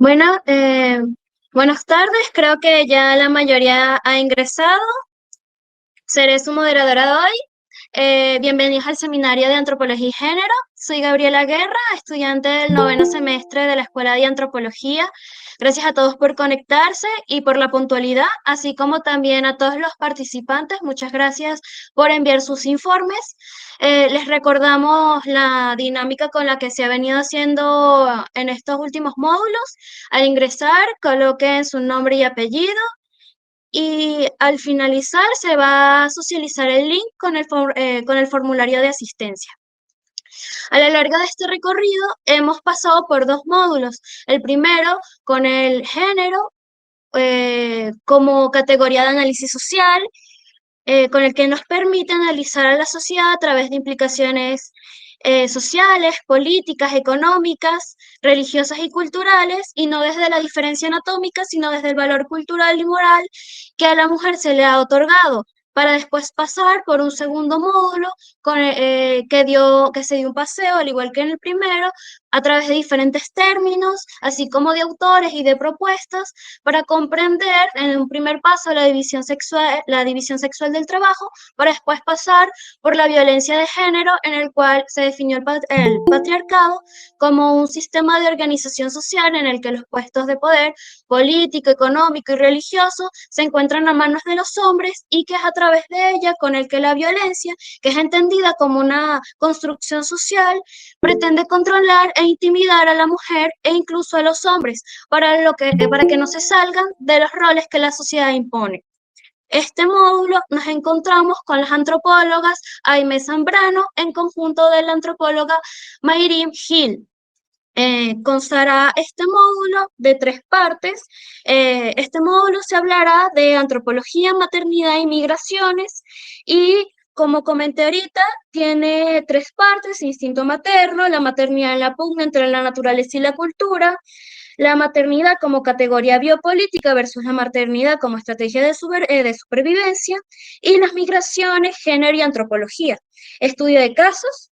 Bueno, buenas tardes. Creo que ya la mayoría ha ingresado. Seré su moderadora de hoy. Bienvenidos al Seminario de Antropología y Género. Soy Gabriela Guerra, estudiante del noveno semestre de la Escuela de Antropología. Gracias a todos por conectarse y por la puntualidad, así como también a todos los participantes. Muchas gracias por enviar sus informes. Les recordamos la dinámica con la que se ha venido haciendo en estos últimos módulos. Al ingresar, coloquen su nombre y apellido y al finalizar se va a socializar el link con el formulario de asistencia. A lo largo de este recorrido hemos pasado por dos módulos. El primero con el género como categoría de análisis social, con el que nos permite analizar a la sociedad a través de implicaciones sociales, políticas, económicas, religiosas y culturales, y no desde la diferencia anatómica, sino desde el valor cultural y moral que a la mujer se le ha otorgado, para después pasar por un segundo módulo que se dio un paseo, al igual que en el primero, a través de diferentes términos, así como de autores y de propuestas, para comprender en un primer paso la división sexual del trabajo, para después pasar por la violencia de género, en el cual se definió el patriarcado como un sistema de organización social en el que los puestos de poder político, económico y religioso se encuentran a manos de los hombres y que es a través de ella con el que la violencia, que es entendida como una construcción social, pretende controlar e intimidar a la mujer e incluso a los hombres para que no se salgan de los roles que la sociedad impone. Este módulo nos encontramos con las antropólogas Aimee Zambrano en conjunto de la antropóloga Mayrim Hill. Constará este módulo de tres partes. Este módulo se hablará de antropología, maternidad y migraciones, y como comenté ahorita, tiene tres partes: instinto materno, la maternidad en la pugna entre la naturaleza y la cultura, la maternidad como categoría biopolítica versus la maternidad como estrategia de supervivencia, y las migraciones, género y antropología. Estudio de casos,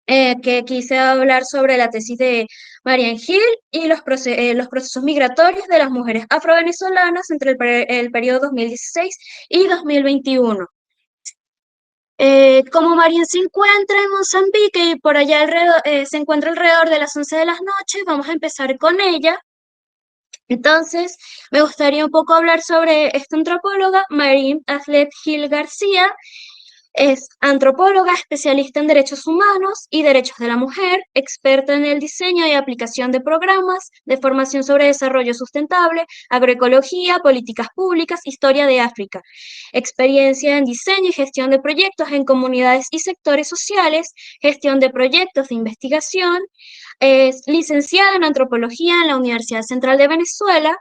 que quise hablar sobre la tesis de Marian Hill y los procesos migratorios de las mujeres afrovenezolanas entre el periodo 2016 y 2021. Como Marian se encuentra en Mozambique y por allá se encuentra alrededor de las 11 de la noche, vamos a empezar con ella. Entonces, me gustaría un poco hablar sobre esta antropóloga, Marian Athlet Hill García. Es antropóloga, especialista en derechos humanos y derechos de la mujer, experta en el diseño y aplicación de programas de formación sobre desarrollo sustentable, agroecología, políticas públicas, historia de África, experiencia en diseño y gestión de proyectos en comunidades y sectores sociales, gestión de proyectos de investigación. Es licenciada en antropología en la Universidad Central de Venezuela,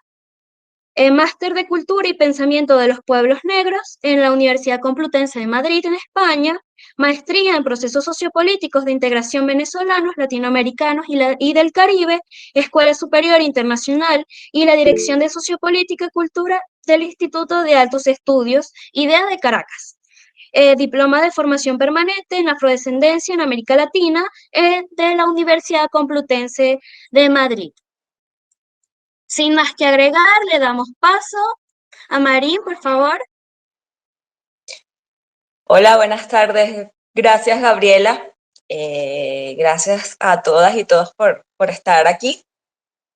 máster de Cultura y Pensamiento de los Pueblos Negros en la Universidad Complutense de Madrid, en España, maestría en Procesos Sociopolíticos de Integración Venezolanos, Latinoamericanos y del Caribe, Escuela Superior Internacional y la Dirección de Sociopolítica y Cultura del Instituto de Altos Estudios, IDEA de Caracas. Diploma de Formación Permanente en Afrodescendencia en América Latina de la Universidad Complutense de Madrid. Sin más que agregar, le damos paso a Marín, por favor. Hola, buenas tardes. Gracias, Gabriela. Gracias a todas y todos por estar aquí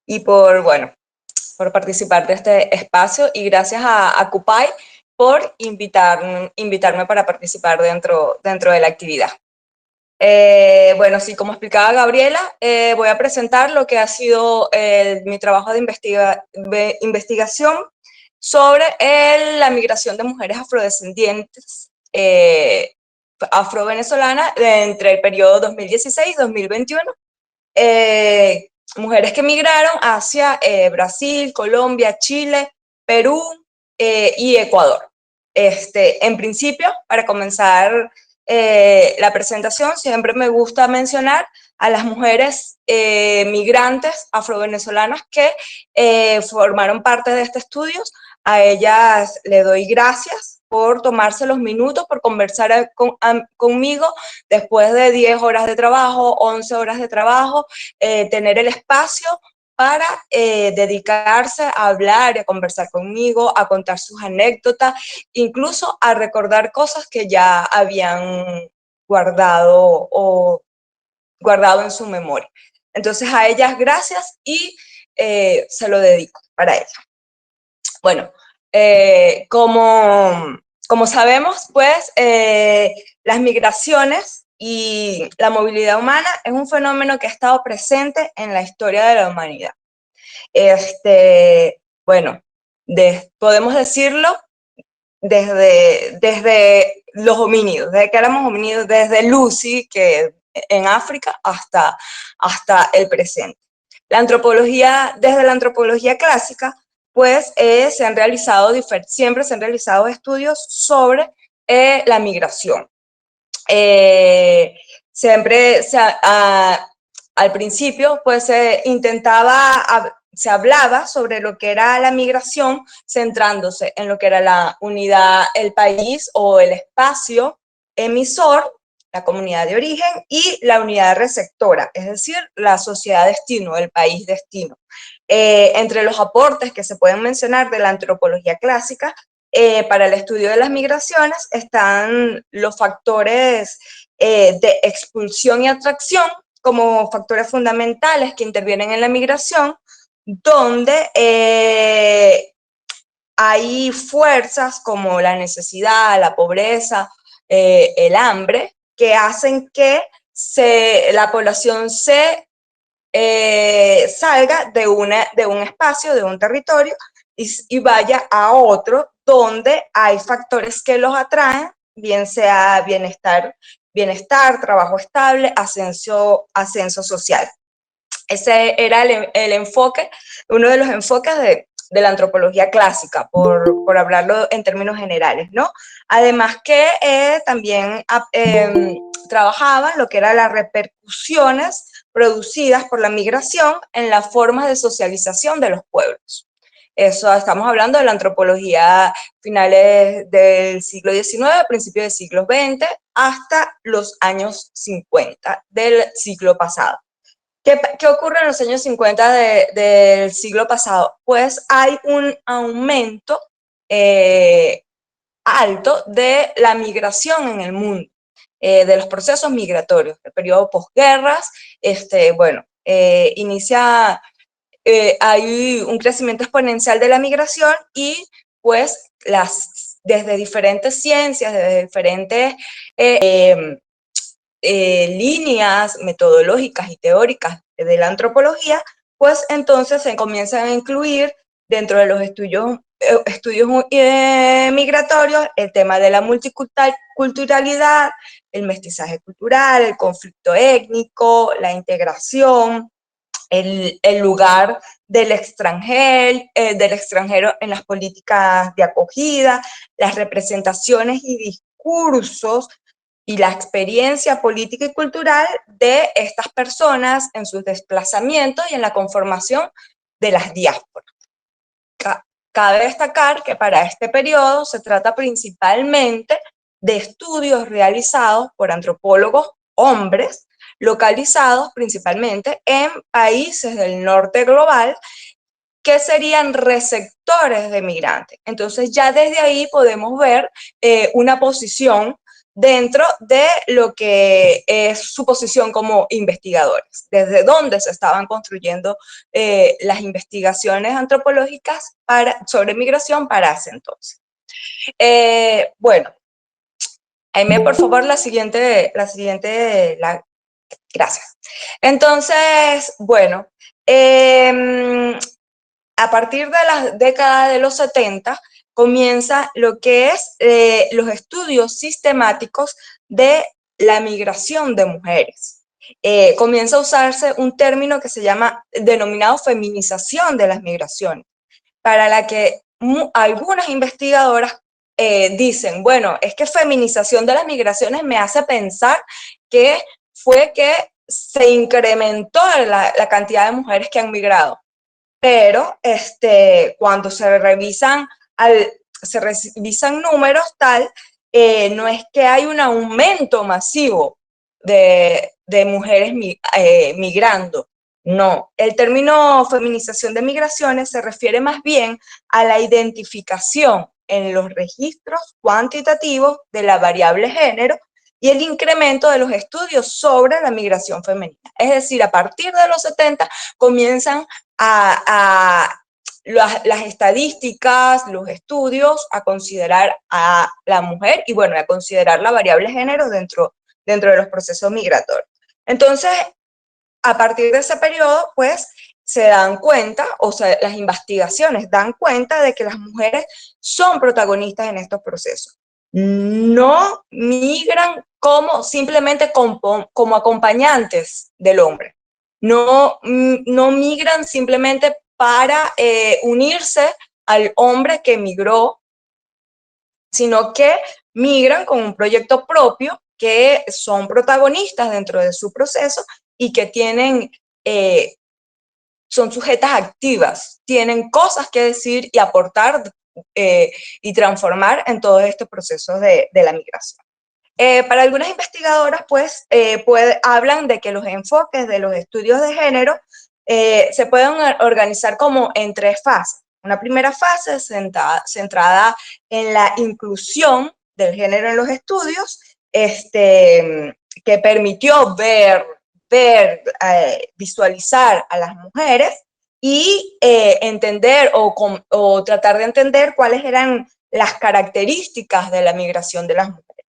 y por participar de este espacio, y gracias a CUPAI por invitarme para participar dentro de la actividad. Sí, como explicaba Gabriela, voy a presentar lo que ha sido mi trabajo de investigación sobre la migración de mujeres afrodescendientes afrovenezolanas entre el periodo 2016-2021. Mujeres que migraron hacia Brasil, Colombia, Chile, Perú y Ecuador. En principio, para comenzar la presentación, siempre me gusta mencionar a las mujeres migrantes afrovenezolanas que formaron parte de este estudio. A ellas le doy gracias por tomarse los minutos, por conversar conmigo después de 10 horas de trabajo, 11 horas de trabajo, tener el espacio para dedicarse a hablar y a conversar conmigo, a contar sus anécdotas, incluso a recordar cosas que ya habían guardado en su memoria. Entonces a ellas gracias y se lo dedico para ellas. Bueno, como sabemos, pues las migraciones y la movilidad humana es un fenómeno que ha estado presente en la historia de la humanidad. Bueno, podemos decirlo desde los homínidos, desde que éramos homínidos, desde Lucy, que en África, hasta el presente. Desde la antropología clásica, pues siempre se han realizado estudios sobre la migración. Siempre al principio, pues se hablaba sobre lo que era la migración, centrándose en lo que era la unidad, el país o el espacio emisor, la comunidad de origen, y la unidad receptora, es decir, la sociedad destino, el país destino. Entre los aportes que se pueden mencionar de la antropología clásica para el estudio de las migraciones están los factores de expulsión y atracción como factores fundamentales que intervienen en la migración, donde hay fuerzas como la necesidad, la pobreza, el hambre, que hacen que la población salga de un espacio, de un territorio, y vaya a otro donde hay factores que los atraen, bien sea bienestar, trabajo estable, ascenso social. Ese era el enfoque, uno de los enfoques de la antropología clásica, por hablarlo en términos generales, ¿no? Además que también trabajaban lo que eran las repercusiones producidas por la migración en las formas de socialización de los pueblos. Eso estamos hablando de la antropología finales del siglo XIX, principios del siglo XX, hasta los años 50 del siglo pasado. ¿Qué ocurre en los años 50 del siglo pasado? Pues hay un aumento alto de la migración en el mundo, de los procesos migratorios, el periodo posguerras, hay un crecimiento exponencial de la migración y pues desde diferentes ciencias, desde diferentes líneas metodológicas y teóricas de la antropología, pues entonces se comienzan a incluir dentro de los estudios migratorios el tema de la multiculturalidad, el mestizaje cultural, el conflicto étnico, la integración, el lugar del extranjero en las políticas de acogida, las representaciones y discursos y la experiencia política y cultural de estas personas en sus desplazamientos y en la conformación de las diásporas. Cabe destacar que para este periodo se trata principalmente de estudios realizados por antropólogos hombres, localizados principalmente en países del norte global, que serían receptores de migrantes. Entonces ya desde ahí podemos ver una posición dentro de lo que es su posición como investigadores, desde dónde se estaban construyendo las investigaciones antropológicas sobre migración para ese entonces. Bueno, Aime, por favor, gracias. Entonces, bueno, a partir de la década de los 70 comienza lo que es los estudios sistemáticos de la migración de mujeres. Comienza a usarse un término que se llama denominado feminización de las migraciones, para la que algunas investigadoras dicen, bueno, es que feminización de las migraciones me hace pensar que fue que se incrementó la cantidad de mujeres que han migrado. Pero cuando se revisan números no es que hay un aumento masivo de mujeres migrando, No, el término feminización de migraciones se refiere más bien a la identificación en los registros cuantitativos de la variable género y el incremento de los estudios sobre la migración femenina. Es decir, a partir de los 70 comienzan las estadísticas, los estudios a considerar a la mujer y bueno, a considerar la variable género dentro de los procesos migratorios. Entonces, a partir de ese periodo, pues, se dan cuenta, o sea, las investigaciones dan cuenta de que las mujeres son protagonistas en estos procesos. No migran como simplemente como acompañantes del hombre. No migran simplemente para unirse al hombre que migró, sino que migran con un proyecto propio, que son protagonistas dentro de su proceso y que son sujetas activas, tienen cosas que decir y aportar y transformar en todos estos procesos de la migración. Para algunas investigadoras, pues, hablan de que los enfoques de los estudios de género se pueden organizar como en tres fases. Una primera fase centrada en la inclusión del género en los estudios, que permitió visualizar a las mujeres y entender o tratar de entender cuáles eran las características de la migración de las mujeres.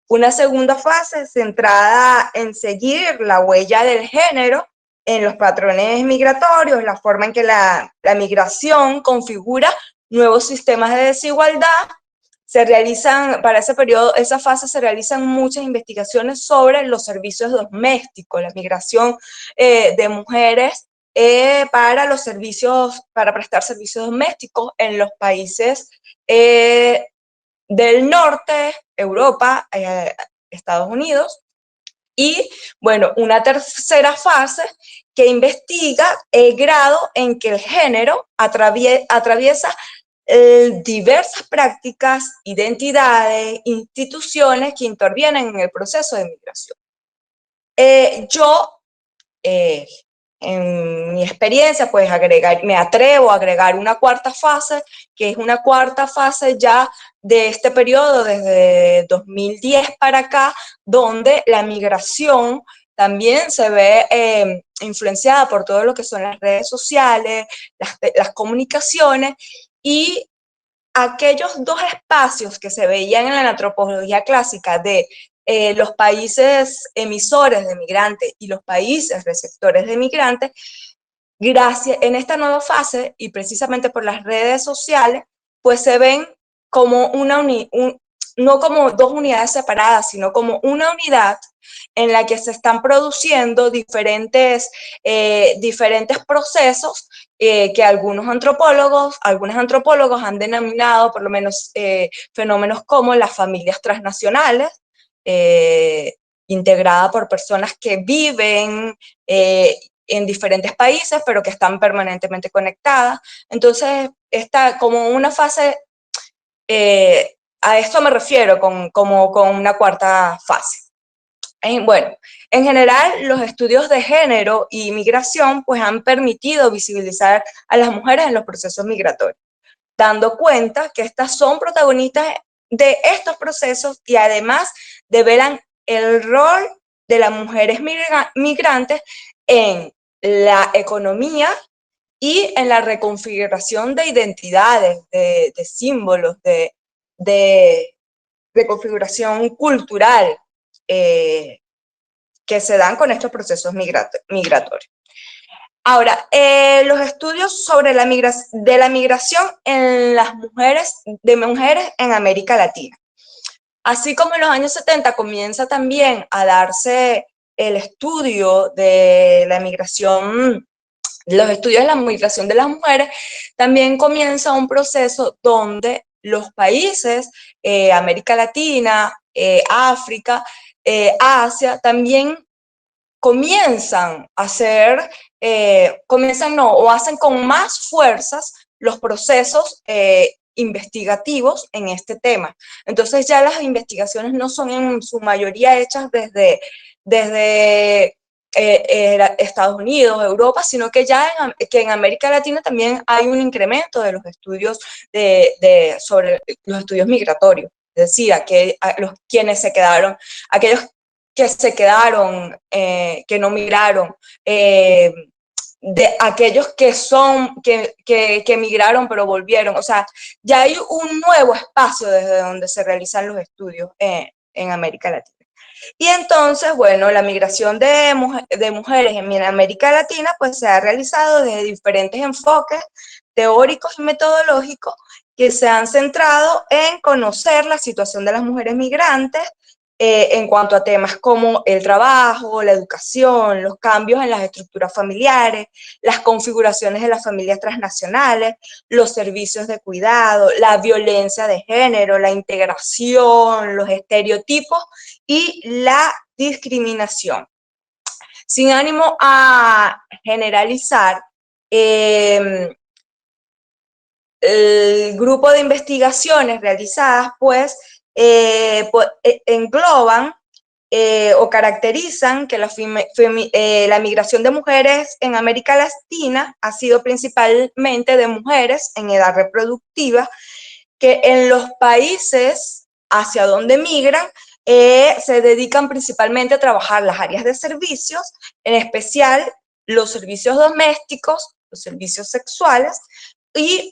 Una segunda fase centrada en seguir la huella del género en los patrones migratorios, la forma en que la migración configura nuevos sistemas de desigualdad. Para ese periodo, esa fase se realizan muchas investigaciones sobre los servicios domésticos, la migración de mujeres para prestar servicios domésticos en los países del norte, Europa, Estados Unidos. Y bueno, una tercera fase que investiga el grado en que el género atraviesa diversas prácticas, identidades, instituciones que intervienen en el proceso de migración. Yo, en mi experiencia, pues me atrevo a agregar una cuarta fase, que es una cuarta fase ya de este periodo, desde 2010 para acá, donde la migración también se ve influenciada por todo lo que son las redes sociales, las comunicaciones, y aquellos dos espacios que se veían en la antropología clásica de los países emisores de migrantes y los países receptores de migrantes, en esta nueva fase, y precisamente por las redes sociales, pues se ven como no como dos unidades separadas, sino como una unidad en la que se están produciendo diferentes procesos que algunos antropólogos han denominado, por lo menos, fenómenos como las familias transnacionales, integrada por personas que viven en diferentes países, pero que están permanentemente conectadas. Entonces, está como una fase, a esto me refiero como con una cuarta fase. Bueno, en general, los estudios de género y migración pues han permitido visibilizar a las mujeres en los procesos migratorios, dando cuenta que estas son protagonistas de estos procesos y además develan el rol de las mujeres migrantes en la economía y en la reconfiguración de identidades, de símbolos, de configuración cultural que se dan con estos procesos migratorios. Ahora, los estudios sobre la migración en las mujeres en América Latina. Así como en los años 70 comienza también a darse el estudio de la migración, los estudios de la migración de las mujeres, también comienza un proceso donde los países, América Latina, África, Asia, también comienzan a hacer, o hacen con más fuerzas los procesos investigativos en este tema. Entonces ya las investigaciones no son en su mayoría hechas desde era Estados Unidos, Europa, sino que ya que en América Latina también hay un incremento de los estudios sobre los estudios migratorios. Es decir, quienes se quedaron, aquellos que se quedaron, que no migraron, de aquellos que migraron pero volvieron. O sea, ya hay un nuevo espacio desde donde se realizan los estudios en América Latina. Y entonces, bueno, la migración de mujeres en América Latina pues se ha realizado desde diferentes enfoques teóricos y metodológicos que se han centrado en conocer la situación de las mujeres migrantes en cuanto a temas como el trabajo, la educación, los cambios en las estructuras familiares, las configuraciones de las familias transnacionales, los servicios de cuidado, la violencia de género, la integración, los estereotipos y la discriminación. Sin ánimo a generalizar, el grupo de investigaciones realizadas pues engloban o caracterizan que la migración de mujeres en América Latina ha sido principalmente de mujeres en edad reproductiva, que en los países hacia donde migran se dedican principalmente a trabajar las áreas de servicios, en especial los servicios domésticos, los servicios sexuales,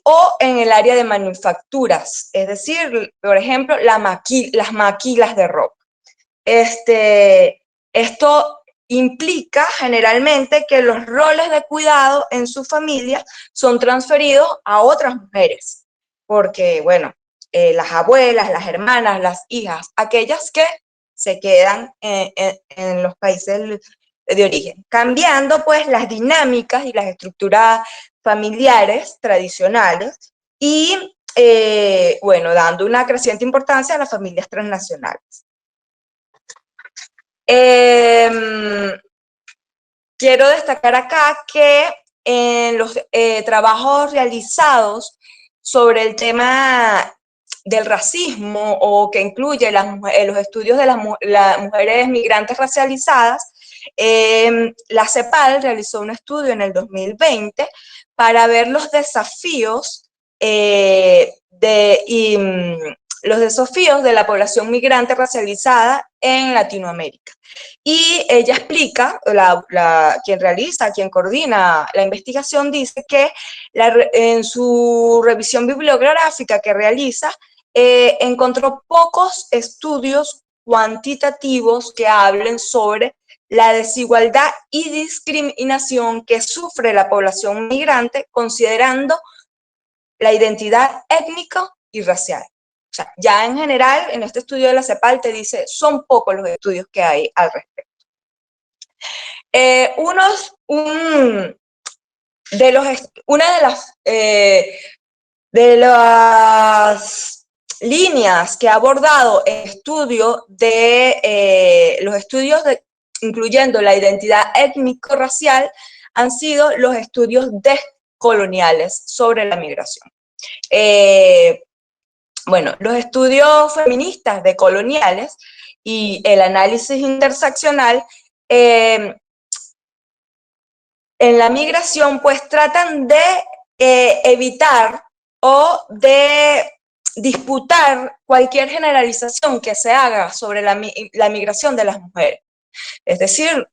o en el área de manufacturas, es decir, por ejemplo, las maquilas de ropa. Esto implica generalmente que los roles de cuidado en su familia son transferidos a otras mujeres, porque, bueno, las abuelas, las hermanas, las hijas, aquellas que se quedan en los países de origen, cambiando pues las dinámicas y las estructuras familiares tradicionales y, bueno, dando una creciente importancia a las familias transnacionales. Quiero destacar acá que en los trabajos realizados sobre el tema del racismo o que incluye los estudios de las mujeres migrantes racializadas, la CEPAL realizó un estudio en el 2020 para ver los desafíos los desafíos de la población migrante racializada en Latinoamérica. Y ella explica, quien coordina la investigación, dice que en su revisión bibliográfica que realiza, encontró pocos estudios cuantitativos que hablen sobre la desigualdad y discriminación que sufre la población migrante considerando la identidad étnica y racial. O sea, ya en general, en este estudio de la CEPAL te dice, son pocos los estudios que hay al respecto. Una de las líneas que ha abordado el estudio los estudios incluyendo la identidad étnico-racial han sido los estudios descoloniales sobre la migración. Bueno, los estudios feministas decoloniales y el análisis interseccional en la migración pues tratan de evitar o de disputar cualquier generalización que se haga sobre la migración de las mujeres. Es decir,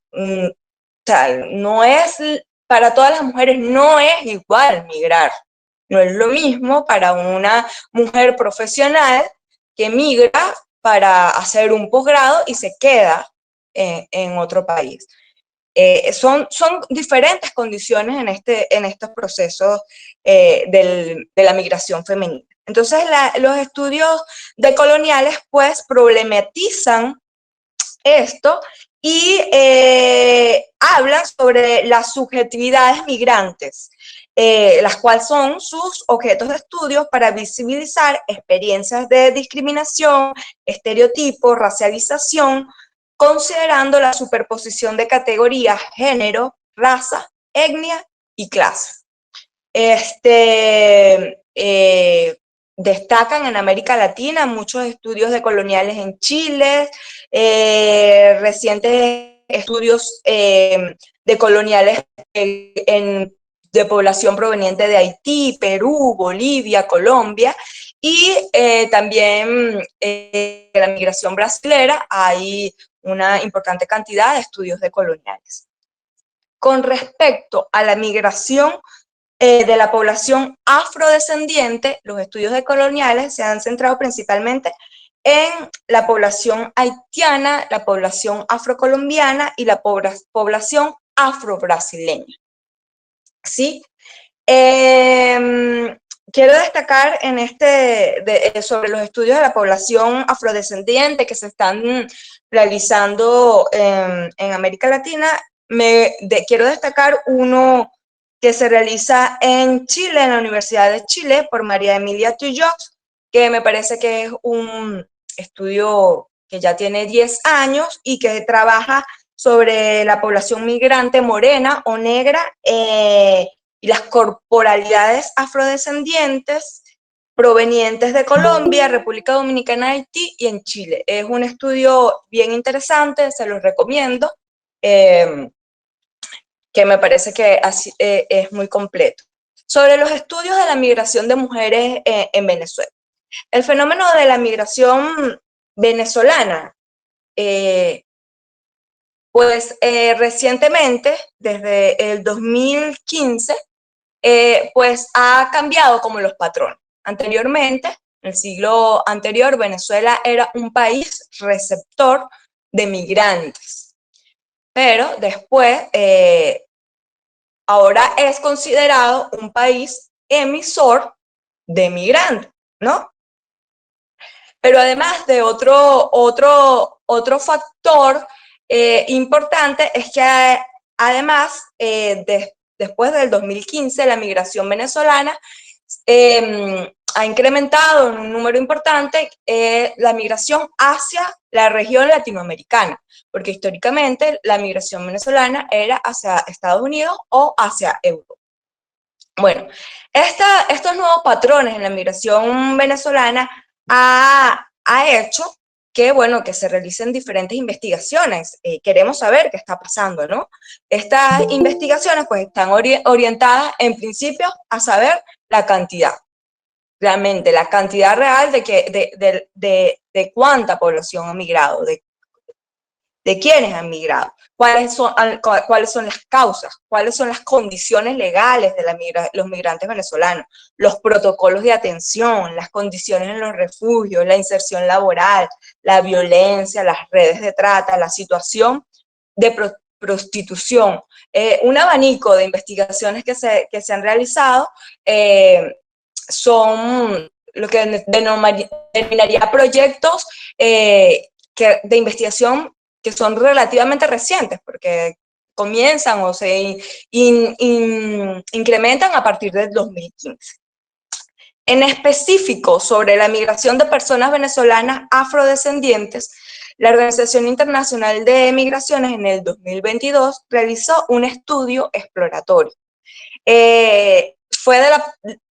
para todas las mujeres no es igual migrar. No es lo mismo para una mujer profesional que migra para hacer un posgrado y se queda en otro país. Son diferentes condiciones en estos procesos de la migración femenina. Entonces, los estudios decoloniales pues problematizan esto y hablan sobre las subjetividades migrantes, las cuales son sus objetos de estudio para visibilizar experiencias de discriminación, estereotipos, racialización, considerando la superposición de categorías, género, raza, etnia y clase. Destacan en América Latina muchos estudios decoloniales en Chile, recientes estudios de coloniales de población proveniente de Haití, Perú, Bolivia, Colombia, y también la migración brasilera hay una importante cantidad de estudios de coloniales. Con respecto a la migración de la población afrodescendiente, los estudios de coloniales se han centrado principalmente en la población haitiana, la población afrocolombiana y la población afrobrasileña. ¿Sí? Quiero destacar sobre los estudios de la población afrodescendiente que se están realizando en América Latina. Quiero destacar uno que se realiza en Chile, en la Universidad de Chile, por María Emilia Tulloch, que me parece que es un estudio que ya tiene 10 años y que trabaja sobre la población migrante morena o negra y las corporalidades afrodescendientes provenientes de Colombia, República Dominicana, Haití y en Chile. Es un estudio bien interesante, se los recomiendo, que me parece que es muy completo. Sobre los estudios de la migración de mujeres en Venezuela. El fenómeno de la migración venezolana, recientemente, desde el 2015, pues ha cambiado como los patrones. Anteriormente, en el siglo anterior, Venezuela era un país receptor de migrantes, pero después, ahora es considerado un país emisor de migrantes, ¿no? Pero además de otro factor importante es que además, después del 2015, la migración venezolana ha incrementado en un número importante la migración hacia la región latinoamericana, porque históricamente la migración venezolana era hacia Estados Unidos o hacia Europa. Bueno, estos nuevos patrones en la migración venezolana ha hecho que, bueno, que se realicen diferentes investigaciones. Queremos saber qué está pasando, ¿no? Estas investigaciones pues están orientadas en principio a saber la cantidad, realmente la cantidad real de cuánta población ha migrado, de quiénes han migrado, cuáles son las causas, cuáles son las condiciones legales de los migrantes venezolanos, los protocolos de atención, las condiciones en los refugios, la inserción laboral, la violencia, las redes de trata, la situación de prostitución. Un abanico de investigaciones que se han realizado son lo que denominaría proyectos de investigación que son relativamente recientes, porque comienzan o se incrementan a partir del 2015. En específico, sobre la migración de personas venezolanas afrodescendientes, la Organización Internacional de Migraciones en el 2022 realizó un estudio exploratorio. Fue de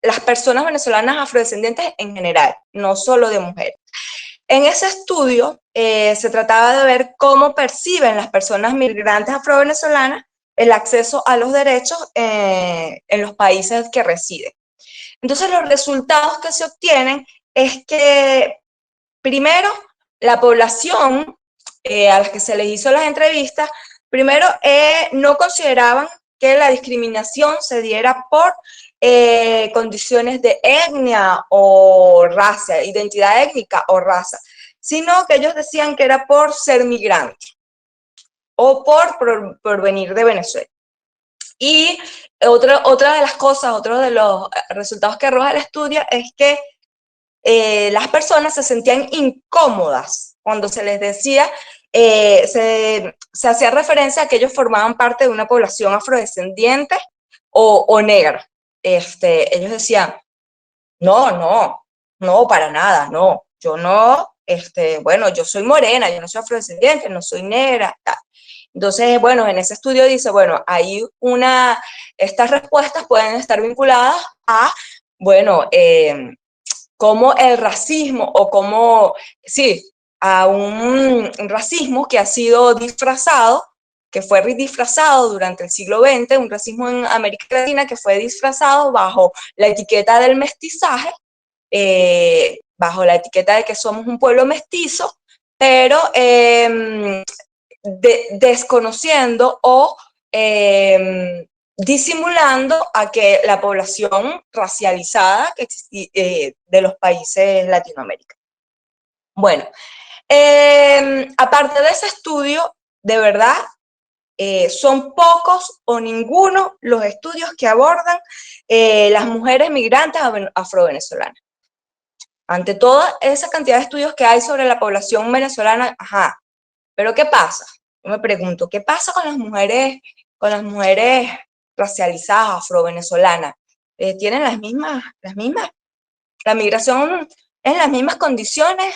las personas venezolanas afrodescendientes en general, no solo de mujeres. En ese estudio se trataba de ver cómo perciben las personas migrantes afrovenezolanas el acceso a los derechos en los países que residen. Entonces, los resultados que se obtienen es que, primero, la población a la que se les hizo las entrevistas, primero, no consideraban que la discriminación se diera por condiciones de etnia o raza, identidad étnica o raza, sino que ellos decían que era por ser migrante o por venir de Venezuela. Y otra de las cosas, otro de los resultados que arroja el estudio es que las personas se sentían incómodas cuando se les decía, se hacía referencia a que ellos formaban parte de una población afrodescendiente o negra. Ellos decían, no, para nada, no, yo no, bueno, yo soy morena, yo no soy afrodescendiente, no soy negra, tal. Entonces, bueno, en ese estudio dice, bueno, estas respuestas pueden estar vinculadas a, bueno, como el racismo o como, sí, a un racismo que ha sido disfrazado que fue disfrazado durante el siglo XX, un racismo en América Latina que fue disfrazado bajo la etiqueta del mestizaje, bajo la etiqueta de que somos un pueblo mestizo, pero desconociendo o disimulando a que la población racializada que existía, de los países latinoamericanos. Bueno, aparte de ese estudio, de verdad, son pocos o ninguno los estudios que abordan las mujeres migrantes afrovenezolanas. Ante toda esa cantidad de estudios que hay sobre la población venezolana, ajá, pero ¿qué pasa? Yo me pregunto, ¿qué pasa con las mujeres racializadas afrovenezolanas? ¿Tienen la migración en las mismas condiciones?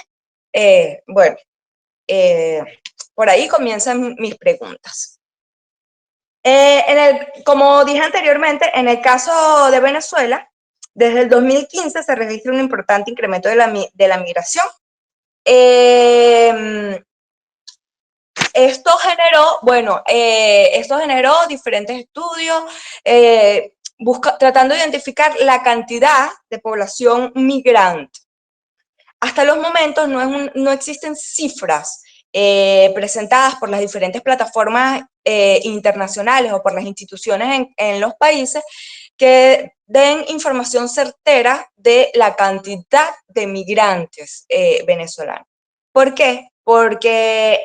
Bueno, eh, por ahí comienzan mis preguntas. Como dije anteriormente, en el caso de Venezuela, desde el 2015 se registra un importante incremento de la migración. Esto generó diferentes estudios tratando de identificar la cantidad de población migrante. Hasta los momentos no existen cifras presentadas por las diferentes plataformas internacionales o por las instituciones en los países que den información certera de la cantidad de migrantes venezolanos. ¿Por qué? Porque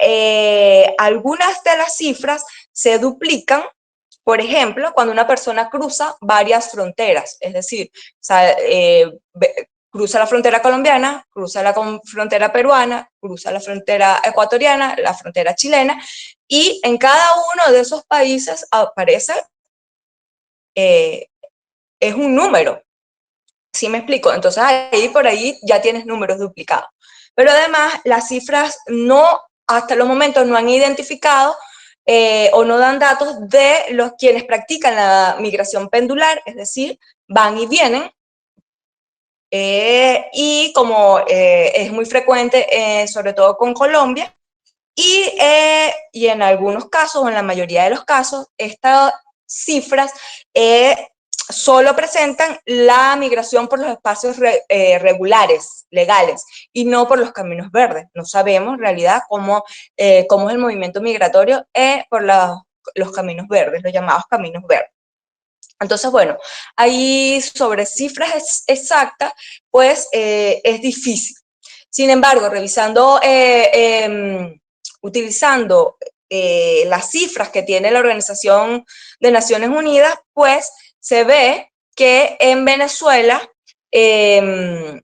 algunas de las cifras se duplican, por ejemplo, cuando una persona cruza varias fronteras, es decir, cruza la frontera colombiana, cruza la frontera peruana, cruza la frontera ecuatoriana, la frontera chilena, y en cada uno de esos países aparece, es un número. ¿Sí me explico? Entonces ahí por ahí ya tienes números duplicados. Pero además las cifras hasta los momentos no han identificado o no dan datos de quienes practican la migración pendular, es decir, van y vienen. Y como es muy frecuente, sobre todo con Colombia, y en algunos casos, o en la mayoría de los casos, estas cifras solo presentan la migración por los espacios regulares, legales, y no por los caminos verdes. No sabemos en realidad cómo es el movimiento migratorio por los caminos verdes, los llamados caminos verdes. Entonces, bueno, ahí sobre cifras exactas, pues es difícil. Sin embargo, utilizando las cifras que tiene la Organización de Naciones Unidas, pues se ve que en Venezuela, desde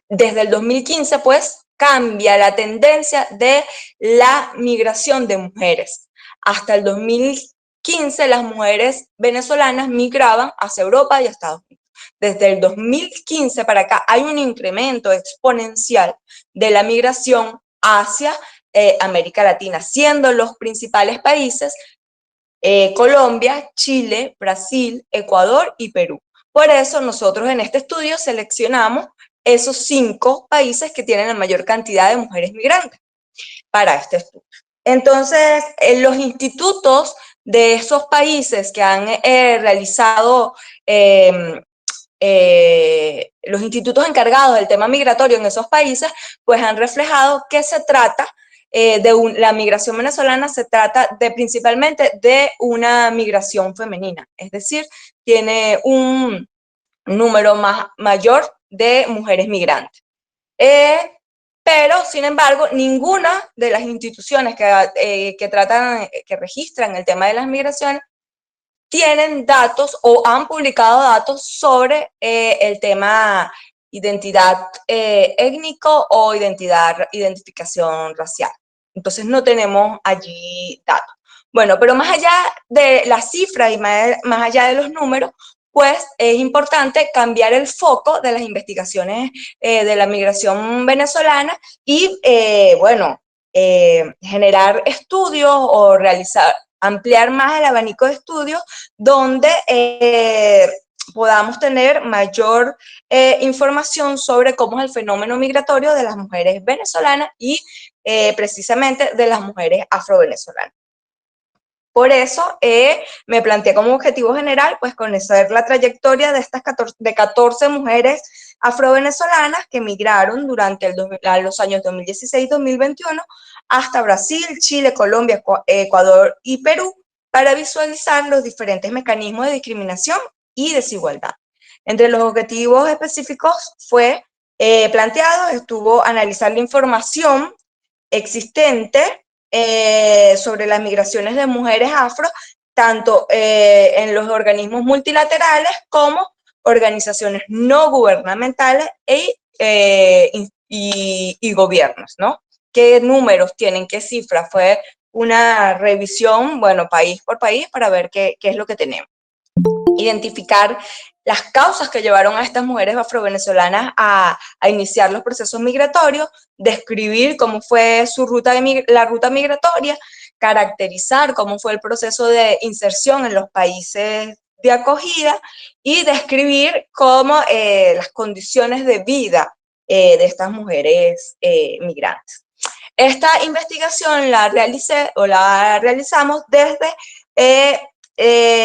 el 2015, pues cambia la tendencia de la migración de mujeres. Hasta el 2015 las mujeres venezolanas migraban hacia Europa y Estados Unidos. Desde el 2015 para acá hay un incremento exponencial de la migración hacia América Latina, siendo los principales países Colombia, Chile, Brasil, Ecuador y Perú. Por eso nosotros en este estudio seleccionamos esos 5 países que tienen la mayor cantidad de mujeres migrantes para este estudio. Entonces, los institutos de esos países que han realizado, los institutos encargados del tema migratorio en esos países, pues han reflejado que se trata la migración venezolana se trata principalmente de una migración femenina, es decir, tiene un número mayor de mujeres migrantes. Pero, sin embargo, ninguna de las instituciones que registran el tema de las migraciones tienen datos o han publicado datos sobre el tema identidad étnico o identificación racial. Entonces no tenemos allí datos. Bueno, pero más allá de las cifras y más allá de los números, pues es importante cambiar el foco de las investigaciones de la migración venezolana y, generar estudios o ampliar más el abanico de estudios donde podamos tener mayor información sobre cómo es el fenómeno migratorio de las mujeres venezolanas y precisamente de las mujeres afrovenezolanas. Por eso me planteé como objetivo general pues conocer la trayectoria de estas 14 mujeres afrovenezolanas que migraron durante los años 2016-2021 hasta Brasil, Chile, Colombia, Ecuador y Perú para visualizar los diferentes mecanismos de discriminación y desigualdad. Entre los objetivos específicos fue planteado, estuvo analizar la información existente sobre las migraciones de mujeres afro, tanto en los organismos multilaterales como organizaciones no gubernamentales y gobiernos, ¿no? ¿Qué números tienen? ¿Qué cifras? Fue una revisión, bueno, país por país para ver qué es lo que tenemos. Identificar las causas que llevaron a estas mujeres afrovenezolanas a iniciar los procesos migratorios, describir cómo fue la ruta migratoria, caracterizar cómo fue el proceso de inserción en los países de acogida y describir cómo las condiciones de vida de estas mujeres migrantes. Esta investigación la realizamos desde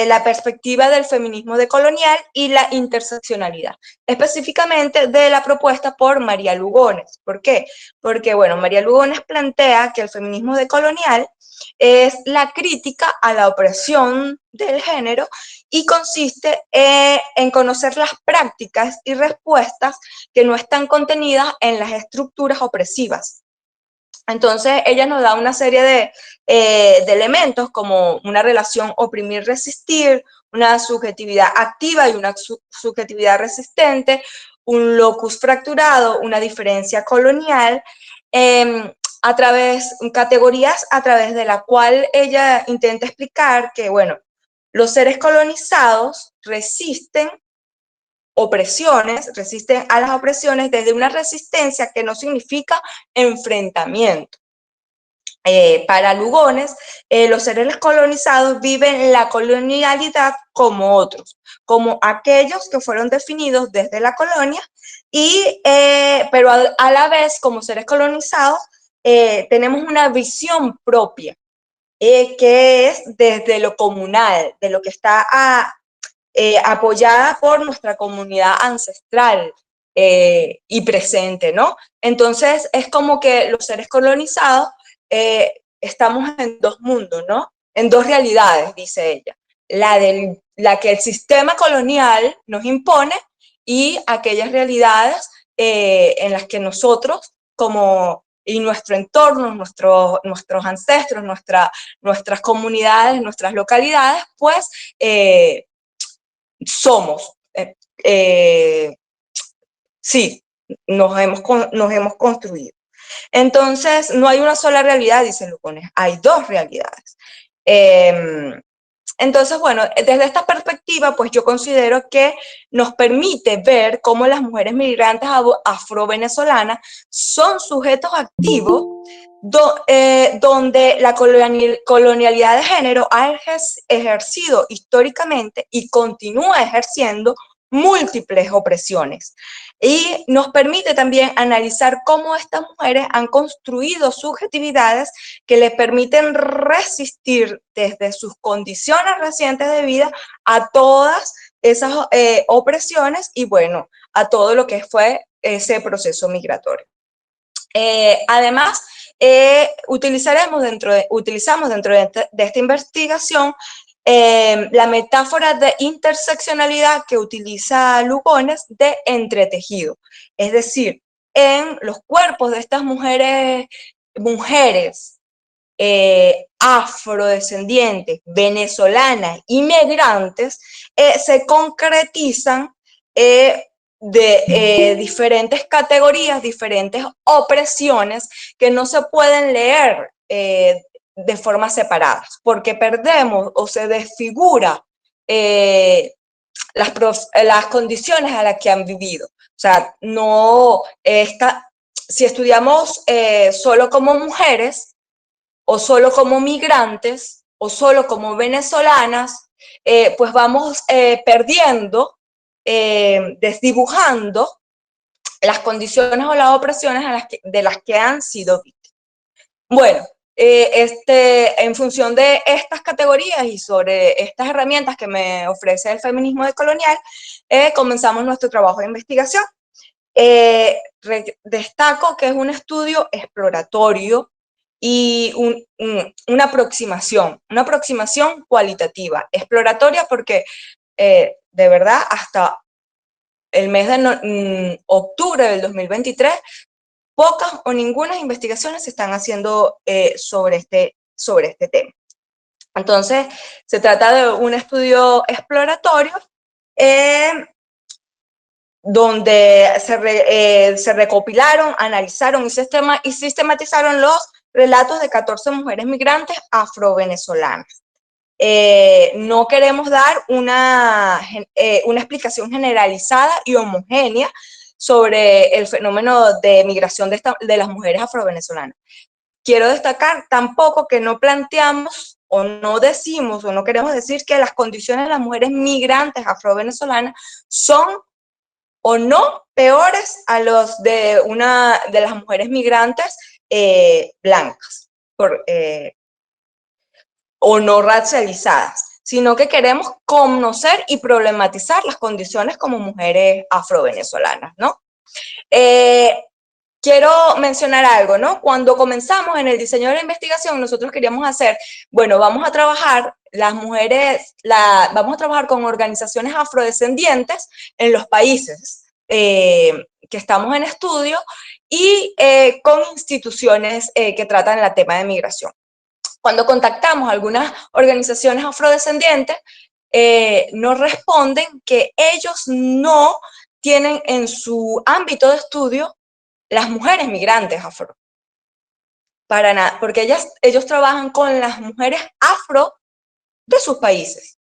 la perspectiva del feminismo decolonial y la interseccionalidad, específicamente de la propuesta por María Lugones. ¿Por qué? Porque, bueno, María Lugones plantea que el feminismo decolonial es la crítica a la opresión del género y consiste en conocer las prácticas y respuestas que no están contenidas en las estructuras opresivas. Entonces, ella nos da una serie de elementos como una relación oprimir-resistir, una subjetividad activa y una subjetividad resistente, un locus fracturado, una diferencia colonial, categorías a través de la cual ella intenta explicar que, bueno, los seres colonizados resisten a las opresiones desde una resistencia que no significa enfrentamiento. Para Lugones, los seres colonizados viven la colonialidad como otros, como aquellos que fueron definidos desde la colonia, pero a la vez, como seres colonizados, tenemos una visión propia, que es desde lo comunal, de lo que está apoyada por nuestra comunidad ancestral y presente, ¿no? Entonces, es como que los seres colonizados estamos en dos mundos, ¿no? En dos realidades, dice ella. La que el sistema colonial nos impone y aquellas realidades en las que nosotros, y nuestro entorno, nuestros ancestros, nuestras comunidades, nuestras localidades, pues somos. Sí, nos hemos construido. Entonces, no hay una sola realidad, dice Lugones, hay dos realidades. Entonces, bueno, desde esta perspectiva, pues yo considero que nos permite ver cómo las mujeres migrantes afro-venezolanas son sujetos activos donde la colonialidad de género ha ejercido históricamente y continúa ejerciendo múltiples opresiones. Y nos permite también analizar cómo estas mujeres han construido subjetividades que les permiten resistir desde sus condiciones recientes de vida a todas esas opresiones y, bueno, a todo lo que fue ese proceso migratorio. Además, utilizamos dentro de esta investigación la metáfora de interseccionalidad que utiliza Lugones de entretejido. Es decir, en los cuerpos de estas mujeres afrodescendientes, venezolanas, inmigrantes, se concretizan diferentes categorías, diferentes opresiones que no se pueden leer de forma separada, porque perdemos o se desfigura las condiciones a las que han vivido. O sea, si estudiamos solo como mujeres, o solo como migrantes, o solo como venezolanas, pues vamos perdiendo, desdibujando las condiciones o las opresiones de las que han sido víctimas. Bueno, en función de estas categorías y sobre estas herramientas que me ofrece el feminismo decolonial, comenzamos nuestro trabajo de investigación. Destaco que es un estudio exploratorio y una aproximación cualitativa, exploratoria porque de verdad hasta el mes de octubre del 2023 pocas o ninguna investigaciones se están haciendo sobre este tema. Entonces, se trata de un estudio exploratorio donde se recopilaron, analizaron y sistematizaron los relatos de 14 mujeres migrantes afro-venezolanas. No queremos dar una explicación generalizada y homogénea sobre el fenómeno de migración de las mujeres afro-venezolanas. Quiero destacar tampoco que no planteamos o no decimos o no queremos decir que las condiciones de las mujeres migrantes afro-venezolanas son o no peores a los de las mujeres migrantes blancas o no racializadas, sino que queremos conocer y problematizar las condiciones como mujeres afro-venezolanas, ¿no? Quiero mencionar algo, ¿no? Cuando comenzamos en el diseño de la investigación, nosotros queríamos hacer, bueno, vamos a trabajar con organizaciones afrodescendientes en los países que estamos en estudio y con instituciones que tratan el tema de migración. Cuando contactamos a algunas organizaciones afrodescendientes, nos responden que ellos no tienen en su ámbito de estudio las mujeres migrantes afro. Para nada, porque ellos trabajan con las mujeres afro de sus países.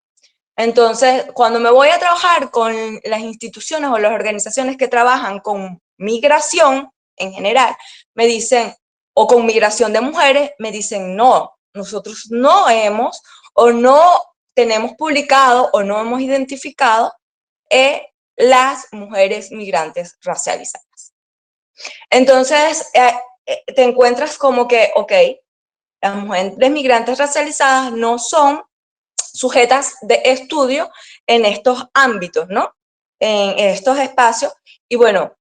Entonces, cuando me voy a trabajar con las instituciones o las organizaciones que trabajan con migración en general, me dicen, o con migración de mujeres, me dicen, no, nosotros no hemos o no tenemos publicado o no hemos identificado las mujeres migrantes racializadas. Entonces, te encuentras como que, ok, las mujeres migrantes racializadas no son sujetas de estudio en estos ámbitos, ¿no? En estos espacios. Y bueno,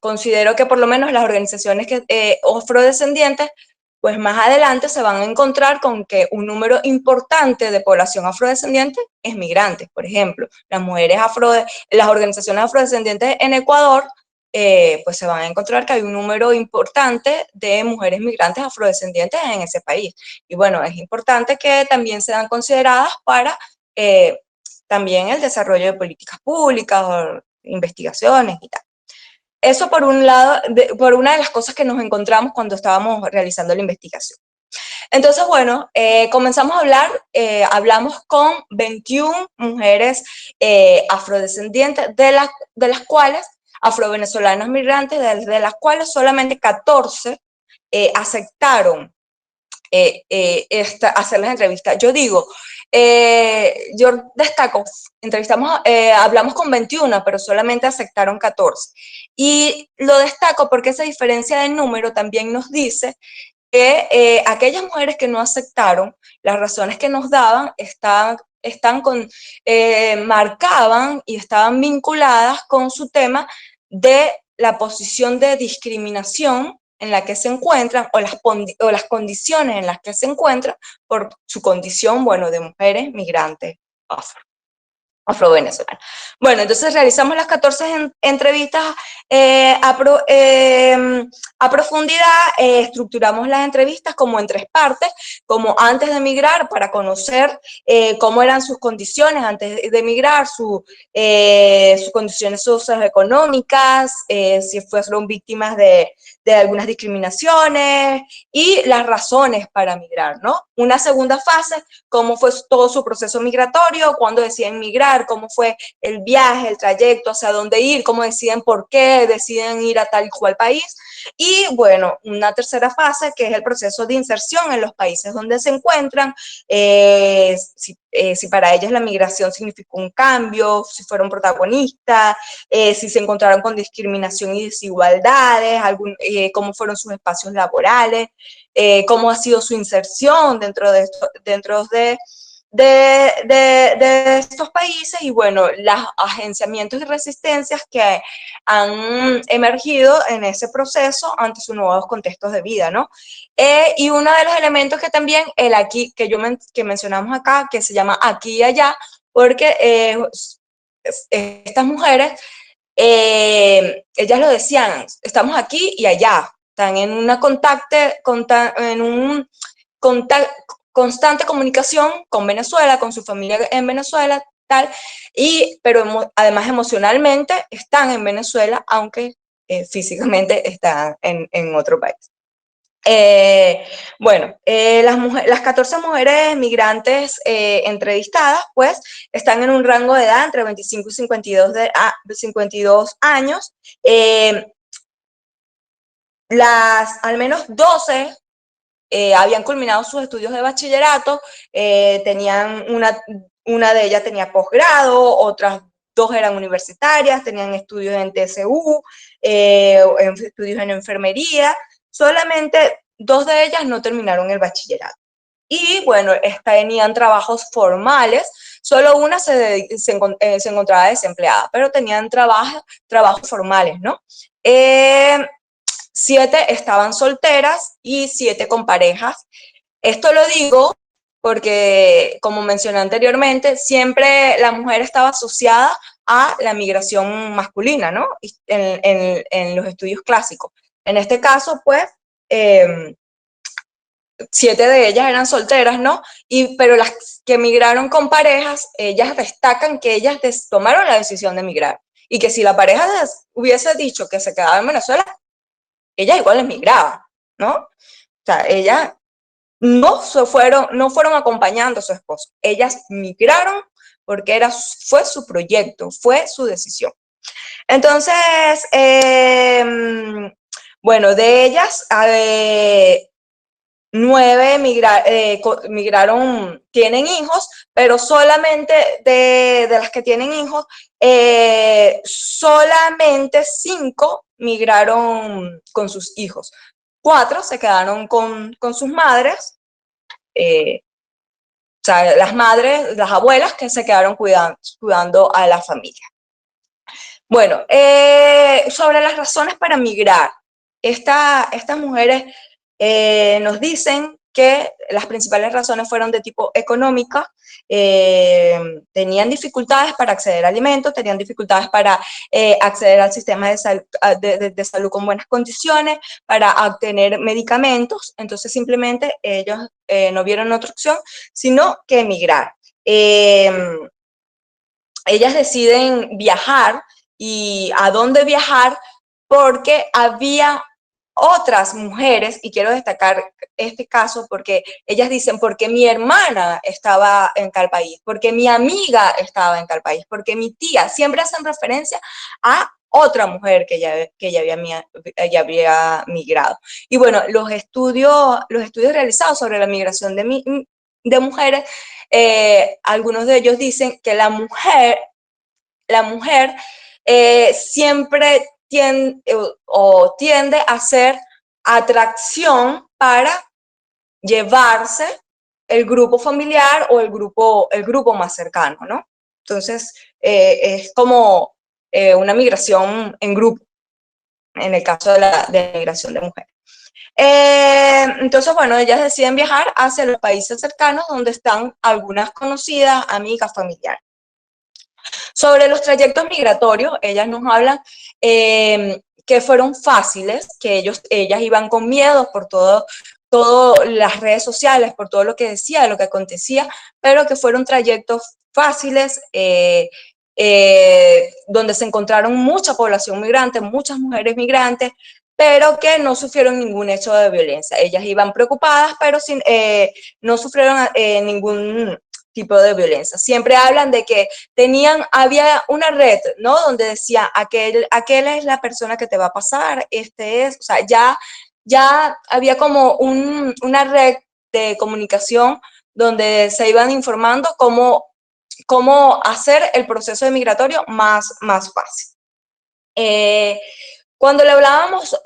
considero que por lo menos las organizaciones afrodescendientes, pues más adelante se van a encontrar con que un número importante de población afrodescendiente es migrante. Por ejemplo, las organizaciones afrodescendientes en Ecuador, pues se van a encontrar que hay un número importante de mujeres migrantes afrodescendientes en ese país. Y bueno, es importante que también sean consideradas para también el desarrollo de políticas públicas o investigaciones y tal. Eso por un lado, por una de las cosas que nos encontramos cuando estábamos realizando la investigación. Entonces, bueno, comenzamos a hablar, hablamos con 21 mujeres afrodescendientes, de las cuales afrovenezolanas migrantes, de las cuales solamente 14 aceptaron hacer las entrevistas. Yo digo, yo destaco, hablamos con 21, pero solamente aceptaron 14. Y lo destaco porque esa diferencia de número también nos dice que aquellas mujeres que no aceptaron, las razones que nos daban marcaban y estaban vinculadas con su tema de la posición de discriminación en la que se encuentran o las condiciones en las que se encuentran por su condición, bueno, de mujeres migrantes afro-venezolanas. Bueno, entonces realizamos las 14 entrevistas a profundidad, estructuramos las entrevistas como en 3 partes, como antes de emigrar, para conocer cómo eran sus condiciones antes de emigrar, sus condiciones socioeconómicas, si fueron víctimas de algunas discriminaciones y las razones para migrar, ¿no? Una segunda fase, cómo fue todo su proceso migratorio, cuándo deciden migrar, cómo fue el viaje, el trayecto, hacia dónde ir, cómo deciden por qué deciden ir a tal y cual país. Y bueno, una tercera fase que es el proceso de inserción en los países donde se encuentran, si si para ellas la migración significó un cambio, si fueron protagonistas, si se encontraron con discriminación y desigualdades, cómo fueron sus espacios laborales, cómo ha sido su inserción dentro de estos países y bueno, los agenciamientos y resistencias que han emergido en ese proceso ante sus nuevos contextos de vida, ¿no? Y uno de los elementos que también, el aquí, que mencionamos acá, que se llama aquí y allá, porque estas mujeres, ellas lo decían, estamos aquí y allá, están en una constante comunicación con Venezuela, con su familia en Venezuela, tal, pero además emocionalmente están en Venezuela, aunque físicamente están en otro país. Las 14 mujeres migrantes entrevistadas, pues, están en un rango de edad entre 25 y 52 años. Al menos 12 habían culminado sus estudios de bachillerato, una de ellas tenía posgrado, otras dos eran universitarias, tenían estudios en TCU, estudios en enfermería, solamente 2 de ellas no terminaron el bachillerato. Y bueno, tenían trabajos formales, solo una se encontraba desempleada, pero tenían trabajos formales, ¿no? 7 estaban solteras y 7 con parejas. Esto lo digo porque, como mencioné anteriormente, siempre la mujer estaba asociada a la migración masculina, ¿no? En los estudios clásicos. En este caso, pues, 7 de ellas eran solteras, ¿no? Pero las que migraron con parejas, ellas destacan que ellas tomaron la decisión de migrar y que si la pareja hubiese dicho que se quedaba en Venezuela, ellas igual emigraban, ¿no? O sea, ellas no fueron acompañando a su esposo, ellas migraron porque fue su proyecto, fue su decisión. Entonces, bueno, de ellas, 9 migraron, tienen hijos, pero solamente de las que tienen hijos, solamente 5 migraron con sus hijos. 4 se quedaron con sus madres, o sea, las madres, las abuelas que se quedaron cuidando a la familia. Bueno, sobre las razones para migrar, estas mujeres nos dicen que las principales razones fueron de tipo económica, tenían dificultades para acceder a alimentos, tenían dificultades para acceder al sistema de salud con buenas condiciones, para obtener medicamentos, entonces simplemente ellos no vieron otra opción, sino que emigrar. Ellas deciden viajar, y a dónde viajar, porque había otras mujeres, y quiero destacar este caso porque ellas dicen, porque mi hermana estaba en tal país, porque mi amiga estaba en tal país, porque mi tía, siempre hacen referencia a otra mujer que ya había migrado. Y bueno, los estudios realizados sobre la migración de mujeres, algunos de ellos dicen que la mujer siempre tiende a ser atracción para llevarse el grupo familiar o el grupo más cercano, ¿no? Entonces, es como una migración en grupo, en el caso de la migración de mujeres. Entonces, bueno, ellas deciden viajar hacia los países cercanos donde están algunas conocidas, amigas, familiares. Sobre los trayectos migratorios, ellas nos hablan que fueron fáciles, que ellas iban con miedo por todas las redes sociales, por todo lo que decía, lo que acontecía, pero que fueron trayectos fáciles, donde se encontraron mucha población migrante, muchas mujeres migrantes, pero que no sufrieron ningún hecho de violencia. Ellas iban preocupadas, pero no sufrieron ningún tipo de violencia. Siempre hablan de que había una red, ¿no? Donde decía, aquel es la persona que te va a pasar, o sea, ya había como una red de comunicación donde se iban informando cómo hacer el proceso migratorio más fácil. Cuando le hablábamos,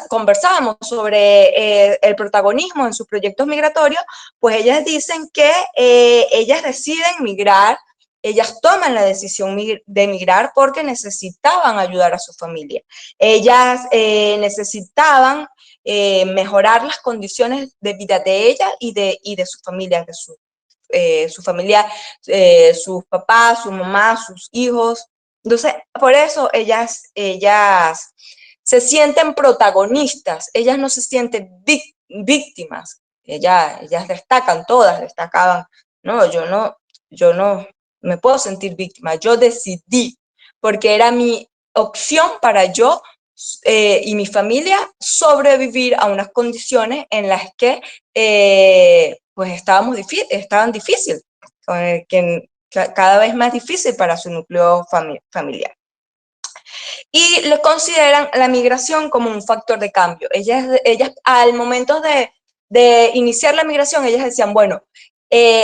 conversábamos sobre el protagonismo en sus proyectos migratorios, pues ellas dicen que ellas deciden migrar, ellas toman la decisión de migrar porque necesitaban ayudar a su familia. Ellas necesitaban mejorar las condiciones de vida de ella y de su familia, de su familia, sus papás, su mamá, sus hijos. Entonces, por eso ellas se sienten protagonistas, ellas no se sienten víctimas, ellas destacaban, no, yo no me puedo sentir víctima, yo decidí, porque era mi opción para yo y mi familia sobrevivir a unas condiciones en las que pues estaban difíciles, cada vez más difícil para su núcleo familiar. Y le consideran la migración como un factor de cambio. Ellas al momento de iniciar la migración, ellas decían, bueno,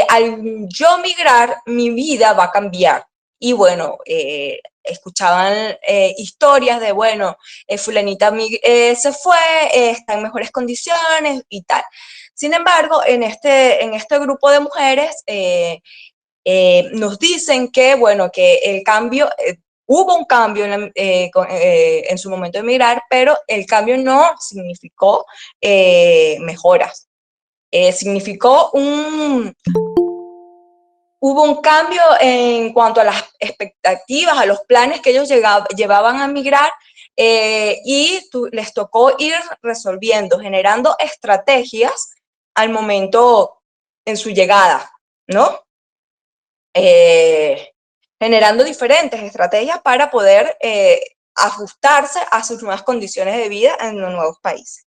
al yo migrar, mi vida va a cambiar. Y bueno, escuchaban historias de, bueno, fulanita se fue, está en mejores condiciones y tal. Sin embargo, en este grupo de mujeres nos dicen que, bueno, que el cambio, hubo un cambio en su momento de emigrar, pero el cambio no significó mejoras. Significó hubo un cambio en cuanto a las expectativas, a los planes que ellos llevaban a migrar, y les tocó ir resolviendo, generando estrategias al momento en su llegada, ¿no? Generando diferentes estrategias para poder ajustarse a sus nuevas condiciones de vida en los nuevos países.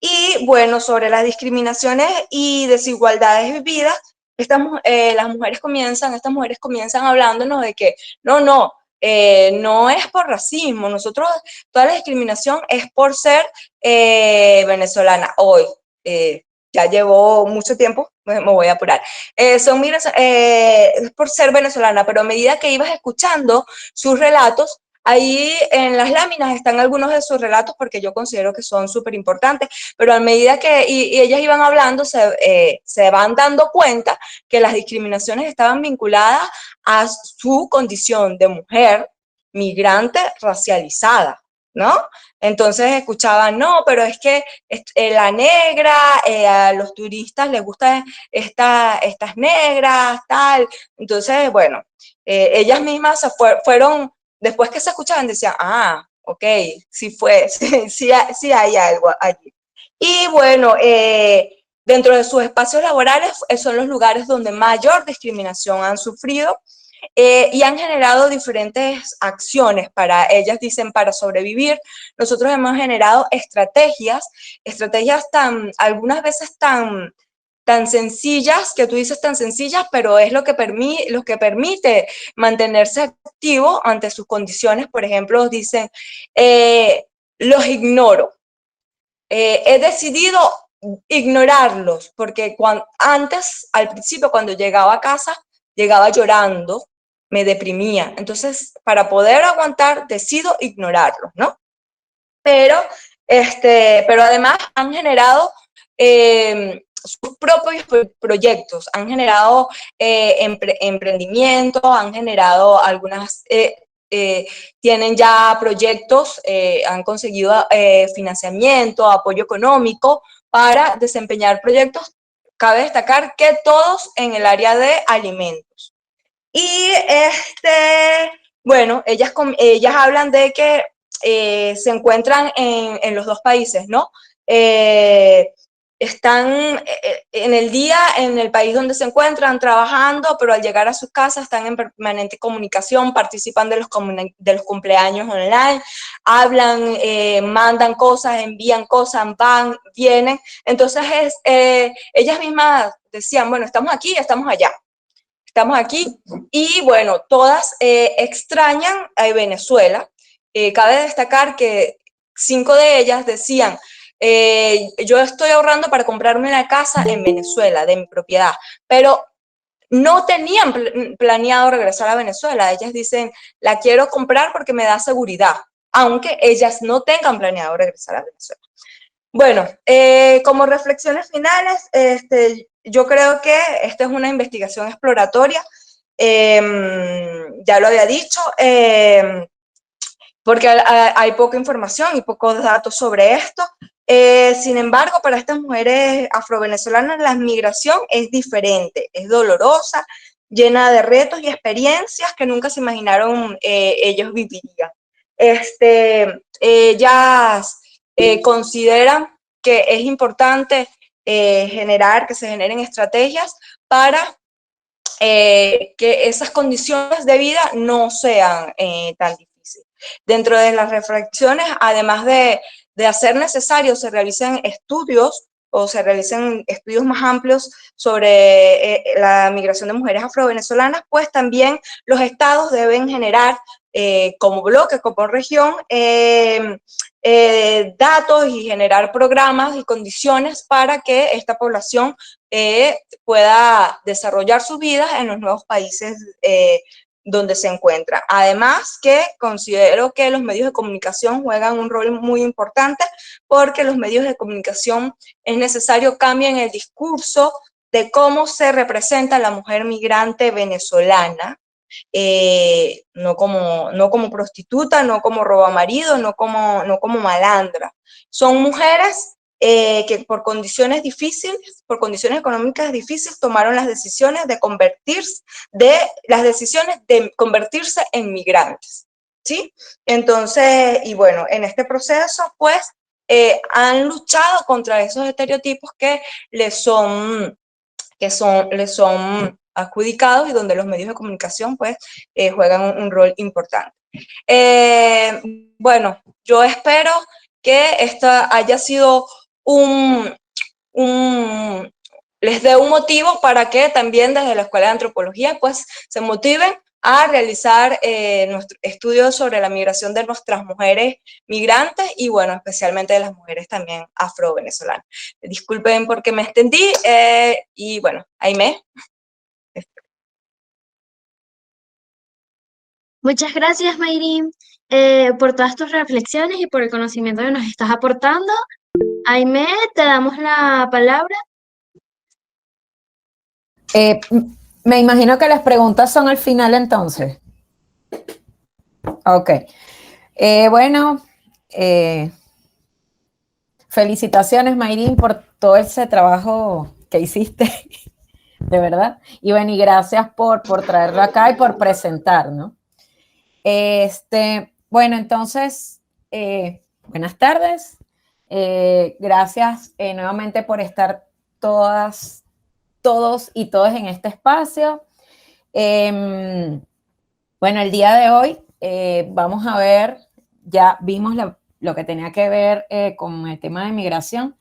Y bueno, sobre las discriminaciones y desigualdades vividas, estas mujeres comienzan hablándonos de que no es por racismo, toda la discriminación es por ser venezolana. Hoy, ya llevo mucho tiempo, me voy a apurar. Es por ser venezolana, pero a medida que ibas escuchando sus relatos, ahí en las láminas están algunos de sus relatos porque yo considero que son súper importantes, pero a medida que y ellas iban hablando, se van dando cuenta que las discriminaciones estaban vinculadas a su condición de mujer migrante racializada, ¿no? Entonces escuchaban, no, pero es que la negra, a los turistas les gustan estas negras, tal. Entonces, bueno, ellas mismas fueron, después que se escuchaban, decían, ok, sí fue, sí hay algo allí. Y bueno, dentro de sus espacios laborales son los lugares donde mayor discriminación han sufrido, y han generado diferentes acciones ellas dicen, para sobrevivir. Nosotros hemos generado estrategias algunas veces tan sencillas, que tú dices tan sencillas, pero es lo que permite mantenerse activo ante sus condiciones. Por ejemplo, dicen, los ignoro. He decidido ignorarlos, porque antes, al principio, cuando llegaba a casa, llegaba llorando, me deprimía. Entonces, para poder aguantar, decido ignorarlos, ¿no? Pero además han generado sus propios proyectos, han generado emprendimientos, han generado tienen ya proyectos, han conseguido financiamiento, apoyo económico para desempeñar proyectos. Cabe destacar que todos en el área de alimentos. Y bueno, ellas hablan de que se encuentran en los dos países, ¿no? Están en el día en el país donde se encuentran trabajando, pero al llegar a sus casas están en permanente comunicación, participan de los cumpleaños online, hablan, mandan cosas, envían cosas, van, vienen. Entonces ellas mismas decían, bueno, estamos aquí, estamos allá. Estamos aquí y bueno, todas extrañan a Venezuela. Cabe destacar que 5 de ellas decían yo estoy ahorrando para comprarme una casa en Venezuela, de mi propiedad, pero no tenían planeado regresar a Venezuela. Ellas dicen, la quiero comprar porque me da seguridad, aunque ellas no tengan planeado regresar a Venezuela. Bueno, como reflexiones finales, yo creo que esta es una investigación exploratoria, ya lo había dicho, porque hay poca información y pocos datos sobre esto. Sin embargo, para estas mujeres afrovenezolanas la migración es diferente, es dolorosa, llena de retos y experiencias que nunca se imaginaron ellos vivirían. Ellas consideran que es importante que se generen estrategias para que esas condiciones de vida no sean tan difíciles. Dentro de las reflexiones, además de hacer necesario, se realicen estudios o se realicen estudios más amplios sobre la migración de mujeres afrovenezolanas, pues también los estados deben generar como bloque, como región, datos y generar programas y condiciones para que esta población pueda desarrollar sus vidas en los nuevos países donde se encuentra. Además que considero que los medios de comunicación juegan un rol muy importante porque los medios de comunicación es necesario cambien el discurso de cómo se representa la mujer migrante venezolana, no como prostituta, no como robamarido, no como malandra. Son mujeres que por condiciones difíciles, por condiciones económicas difíciles, tomaron las decisiones de convertirse en migrantes, ¿sí? Entonces, y bueno, en este proceso, pues, han luchado contra esos estereotipos que les son adjudicados y donde los medios de comunicación, pues, juegan un rol importante. Bueno, yo espero que esta haya sido les dé un motivo para que también desde la Escuela de Antropología pues se motiven a realizar nuestro estudio sobre la migración de nuestras mujeres migrantes y bueno, especialmente de las mujeres también afro-venezolanas. Disculpen porque me extendí y bueno, Aimé. Muchas gracias, Mayrin, por todas tus reflexiones y por el conocimiento que nos estás aportando. Aimé, te damos la palabra. Me imagino que las preguntas son al final entonces. Ok. Bueno, felicitaciones, Mayrin, por todo ese trabajo que hiciste, de verdad. Y bueno, y gracias por traerlo acá y por presentar, ¿no? Bueno, entonces, buenas tardes. Gracias nuevamente por estar todos y todas en este espacio. Bueno, el día de hoy vamos a ver, ya vimos lo que tenía que ver con el tema de migración.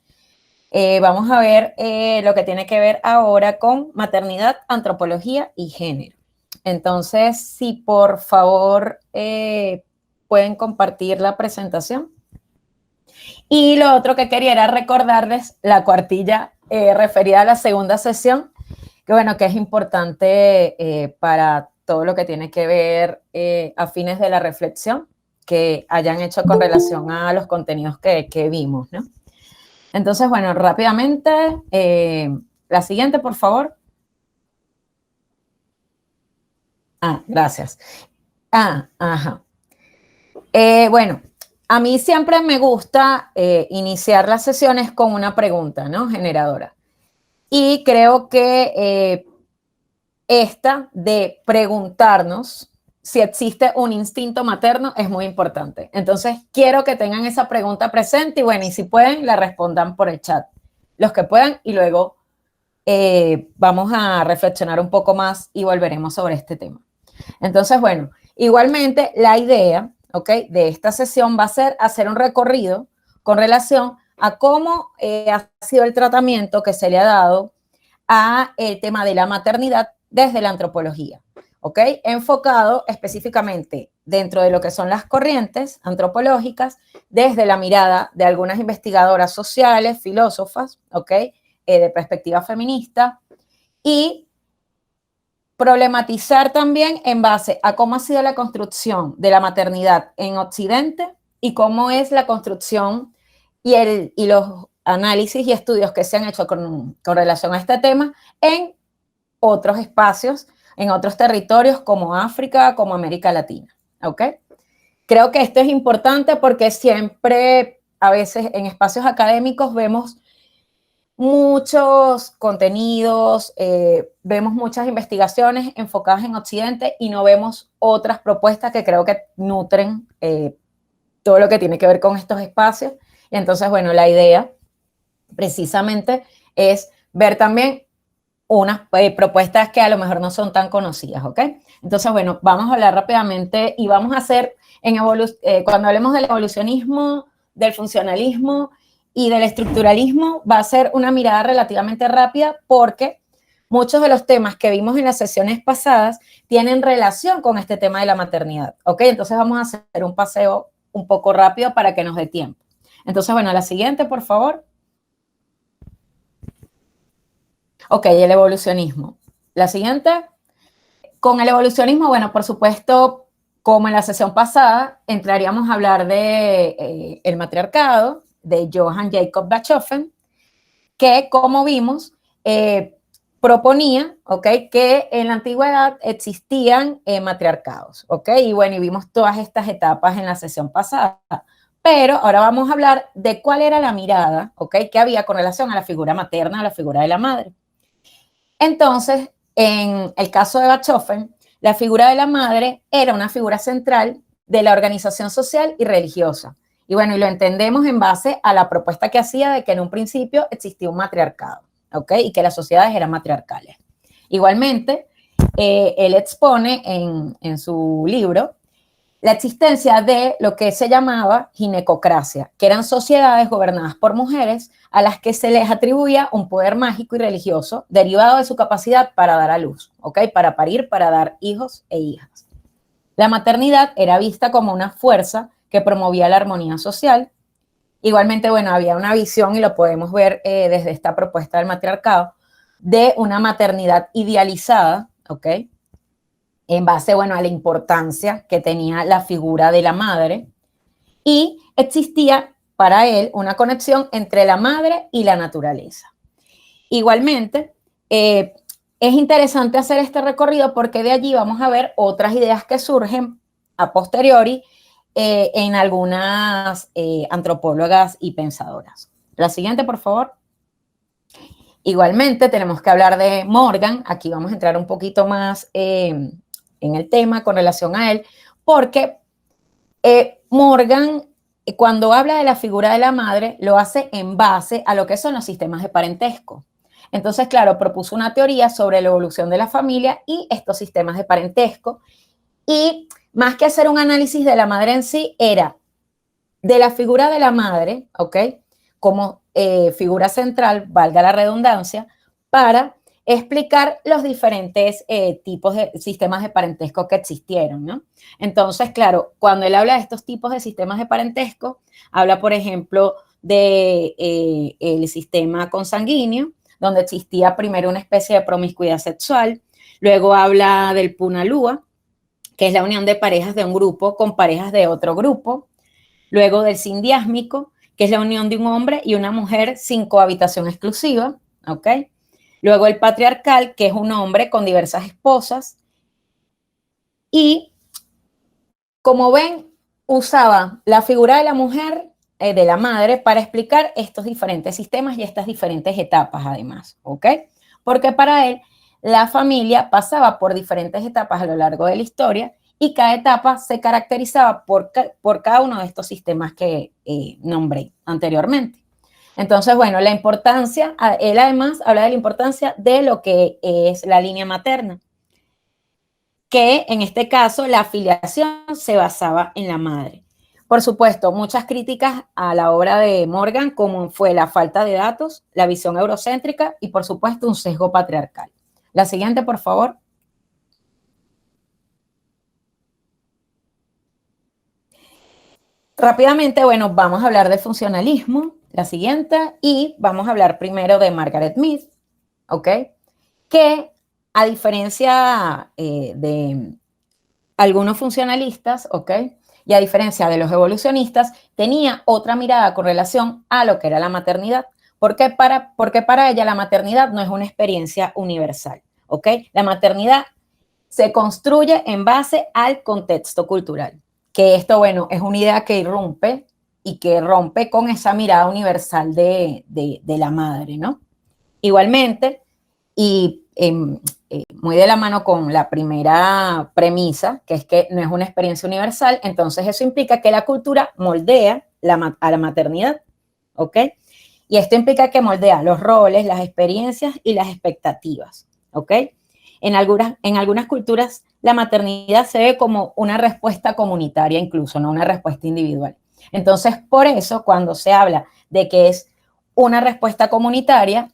Vamos a ver lo que tiene que ver ahora con maternidad, antropología y género. Entonces, si por favor pueden compartir la presentación. Y lo otro que quería era recordarles la cuartilla referida a la segunda sesión, que bueno, que es importante para todo lo que tiene que ver a fines de la reflexión que hayan hecho con relación a los contenidos que vimos, ¿no? Entonces, bueno, rápidamente, la siguiente, por favor. Gracias. Ajá. Bueno, a mí siempre me gusta iniciar las sesiones con una pregunta, ¿no? Generadora. Y creo que esta de preguntarnos si existe un instinto materno es muy importante. Entonces, quiero que tengan esa pregunta presente y bueno, y si pueden, la respondan por el chat. Los que puedan y luego vamos a reflexionar un poco más y volveremos sobre este tema. Entonces, bueno, igualmente la idea, ¿ok?, de esta sesión va a ser hacer un recorrido con relación a cómo ha sido el tratamiento que se le ha dado a el tema de la maternidad desde la antropología, ¿ok? Enfocado específicamente dentro de lo que son las corrientes antropológicas, desde la mirada de algunas investigadoras sociales, filósofas, ¿ok? De perspectiva feminista, y problematizar también en base a cómo ha sido la construcción de la maternidad en Occidente y cómo es la construcción y los análisis y estudios que se han hecho con relación a este tema en otros espacios, en otros territorios como África, como América Latina, ¿ok? Creo que esto es importante porque siempre, a veces en espacios académicos vemos muchos contenidos, vemos muchas investigaciones enfocadas en Occidente y no vemos otras propuestas que creo que nutren todo lo que tiene que ver con estos espacios. Y entonces, bueno, la idea precisamente es ver también unas propuestas que a lo mejor no son tan conocidas, ¿ok? Entonces, bueno, vamos a hablar rápidamente y vamos a hacer, cuando hablemos del evolucionismo, del funcionalismo y del estructuralismo, va a ser una mirada relativamente rápida porque muchos de los temas que vimos en las sesiones pasadas tienen relación con este tema de la maternidad, ¿ok? Entonces vamos a hacer un paseo un poco rápido para que nos dé tiempo. Entonces, bueno, la siguiente, por favor. Ok, el evolucionismo. La siguiente, con el evolucionismo, bueno, por supuesto, como en la sesión pasada, entraríamos a hablar de el matriarcado, de Johann Jacob Bachofen, que, como vimos, proponía, ¿ok?, que en la antigüedad existían matriarcados, ¿ok? Y bueno, y vimos todas estas etapas en la sesión pasada. Pero ahora vamos a hablar de cuál era la mirada, ¿ok?, que había con relación a la figura materna, a la figura de la madre. Entonces, en el caso de Bachofen, la figura de la madre era una figura central de la organización social y religiosa. Y bueno, y lo entendemos en base a la propuesta que hacía de que en un principio existía un matriarcado, ¿ok? Y que las sociedades eran matriarcales. Igualmente, él expone en su libro la existencia de lo que se llamaba ginecocracia, que eran sociedades gobernadas por mujeres a las que se les atribuía un poder mágico y religioso derivado de su capacidad para dar a luz, ¿ok? Para parir, para dar hijos e hijas. La maternidad era vista como una fuerza que promovía la armonía social. Igualmente, bueno, había una visión, y lo podemos ver desde esta propuesta del matriarcado, de una maternidad idealizada, ¿ok?, en base, bueno, a la importancia que tenía la figura de la madre, y existía para él una conexión entre la madre y la naturaleza. Igualmente, es interesante hacer este recorrido porque de allí vamos a ver otras ideas que surgen a posteriori en algunas antropólogas y pensadoras. La siguiente, por favor. Igualmente, tenemos que hablar de Morgan. Aquí vamos a entrar un poquito más en el tema con relación a él, porque Morgan, cuando habla de la figura de la madre, lo hace en base a lo que son los sistemas de parentesco. Entonces, claro, propuso una teoría sobre la evolución de la familia y estos sistemas de parentesco, y más que hacer un análisis de la madre en sí, era de la figura de la madre, ¿ok?, como figura central, valga la redundancia, para explicar los diferentes tipos de sistemas de parentesco que existieron, ¿no? Entonces, claro, cuando él habla de estos tipos de sistemas de parentesco, habla, por ejemplo, de el sistema consanguíneo, donde existía primero una especie de promiscuidad sexual. Luego habla del punalúa, que es la unión de parejas de un grupo con parejas de otro grupo. Luego del sindiásmico, que es la unión de un hombre y una mujer sin cohabitación exclusiva, ¿ok? Luego el patriarcal, que es un hombre con diversas esposas. Y, como ven, usaba la figura de la mujer, de la madre, para explicar estos diferentes sistemas y estas diferentes etapas, además, ¿ok? Porque para él, la familia pasaba por diferentes etapas a lo largo de la historia, y cada etapa se caracterizaba por cada uno de estos sistemas que nombré anteriormente. Entonces, bueno, la importancia, él además habla de la importancia de lo que es la línea materna, que en este caso la afiliación se basaba en la madre. Por supuesto, muchas críticas a la obra de Morgan, como fue la falta de datos, la visión eurocéntrica y, por supuesto, un sesgo patriarcal. La siguiente, por favor. rápidamente, bueno, vamos a hablar del funcionalismo, la siguiente, y vamos a hablar primero de Margaret Mead, ¿ok? Que a diferencia de algunos funcionalistas, ¿ok? Y a diferencia de los evolucionistas, tenía otra mirada con relación a lo que era la maternidad, porque para ella la maternidad no es una experiencia universal, ¿ok? La maternidad se construye en base al contexto cultural, que esto, bueno, es una idea que irrumpe y que rompe con esa mirada universal de la madre, ¿no? Igualmente, y muy de la mano con la primera premisa, que es que no es una experiencia universal, entonces eso implica que la cultura moldea a la maternidad, ¿ok? Y esto implica que moldea los roles, las experiencias y las expectativas, ¿ok? En algunas culturas la maternidad se ve como una respuesta comunitaria incluso, no una respuesta individual. Entonces, por eso, cuando se habla de que es una respuesta comunitaria,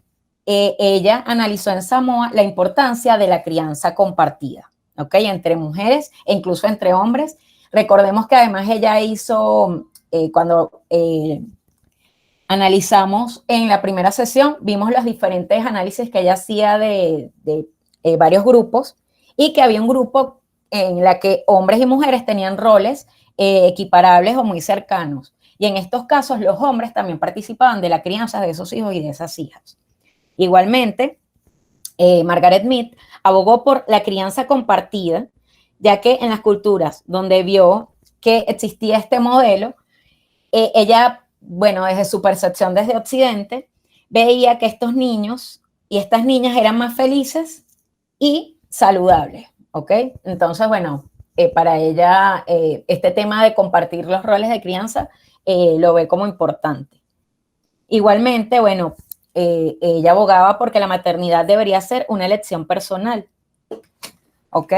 ella analizó en Samoa la importancia de la crianza compartida, ¿ok? Entre mujeres e incluso entre hombres. Recordemos que además ella hizo, cuando analizamos en la primera sesión, vimos los diferentes análisis que ella hacía de varios grupos y que había un grupo en la que hombres y mujeres tenían roles equiparables o muy cercanos. Y en estos casos los hombres también participaban de la crianza de esos hijos y de esas hijas. Igualmente, Margaret Mead abogó por la crianza compartida, ya que en las culturas donde vio que existía este modelo, ella, bueno, desde su percepción desde Occidente, veía que estos niños y estas niñas eran más felices y saludables, ¿ok? Entonces, bueno, para ella este tema de compartir los roles de crianza lo ve como importante. Igualmente, bueno, ella abogaba porque la maternidad debería ser una elección personal, ¿ok?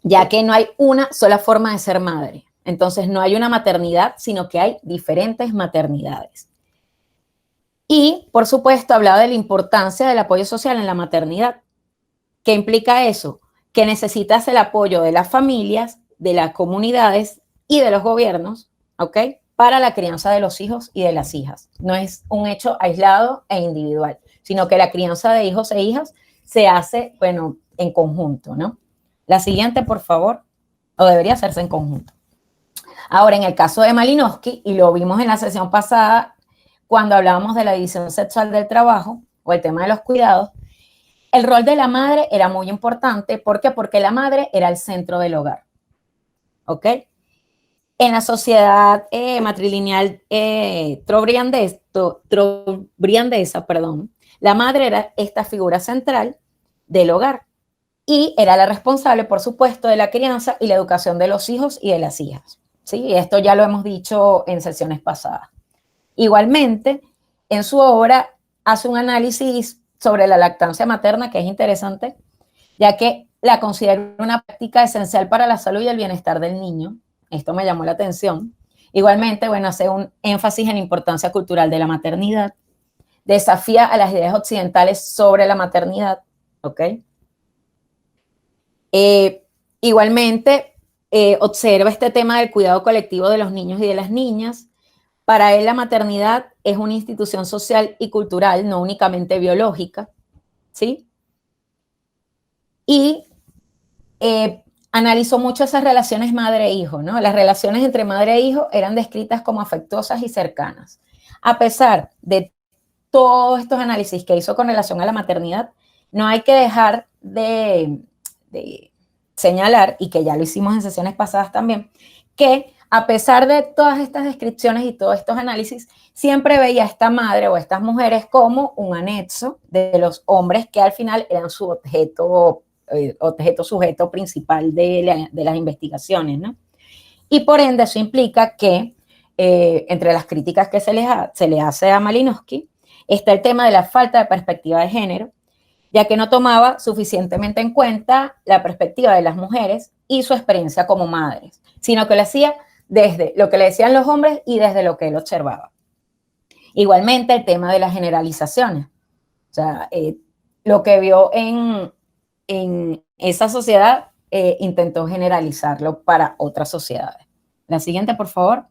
Ya que no hay una sola forma de ser madre. Entonces, no hay una maternidad, sino que hay diferentes maternidades. Y, por supuesto, hablaba de la importancia del apoyo social en la maternidad. ¿Qué implica eso? Que necesitas el apoyo de las familias, de las comunidades y de los gobiernos, ¿ok? Para la crianza de los hijos y de las hijas. No es un hecho aislado e individual, sino que la crianza de hijos e hijas se hace, bueno, en conjunto, ¿no? La siguiente, por favor, o debería hacerse en conjunto. Ahora, en el caso de Malinowski, y lo vimos en la sesión pasada, cuando hablábamos de la división sexual del trabajo o el tema de los cuidados, el rol de la madre era muy importante. ¿Por qué? Porque la madre era el centro del hogar, ¿ok? En la sociedad matrilineal trobriandesa, la madre era esta figura central del hogar y era la responsable, por supuesto, de la crianza y la educación de los hijos y de las hijas. ¿Sí? Esto ya lo hemos dicho en sesiones pasadas. Igualmente, en su obra hace un análisis sobre la lactancia materna que es interesante, ya que la considera una práctica esencial para la salud y el bienestar del niño. Esto me llamó la atención. Igualmente, bueno, hace un énfasis en la importancia cultural de la maternidad, desafía a las ideas occidentales sobre la maternidad, ¿ok? Igualmente, observa este tema del cuidado colectivo de los niños y de las niñas. Para él la maternidad es una institución social y cultural, no únicamente biológica, ¿sí? Y analizó mucho esas relaciones madre-hijo, ¿no? Las relaciones entre madre e hijo eran descritas como afectuosas y cercanas. A pesar de todos estos análisis que hizo con relación a la maternidad, no hay que dejar de señalar, y que ya lo hicimos en sesiones pasadas también, que a pesar de todas estas descripciones y todos estos análisis, siempre veía a esta madre o a estas mujeres como un anexo de los hombres que al final eran su objeto sujeto principal de las investigaciones, ¿no? Y por ende eso implica que entre las críticas que se le hace a Malinowski está el tema de la falta de perspectiva de género, ya que no tomaba suficientemente en cuenta la perspectiva de las mujeres y su experiencia como madres, sino que lo hacía desde lo que le decían los hombres y desde lo que él observaba. Igualmente el tema de las generalizaciones, o sea, lo que vio en esa sociedad intentó generalizarlo para otras sociedades. La siguiente, por favor.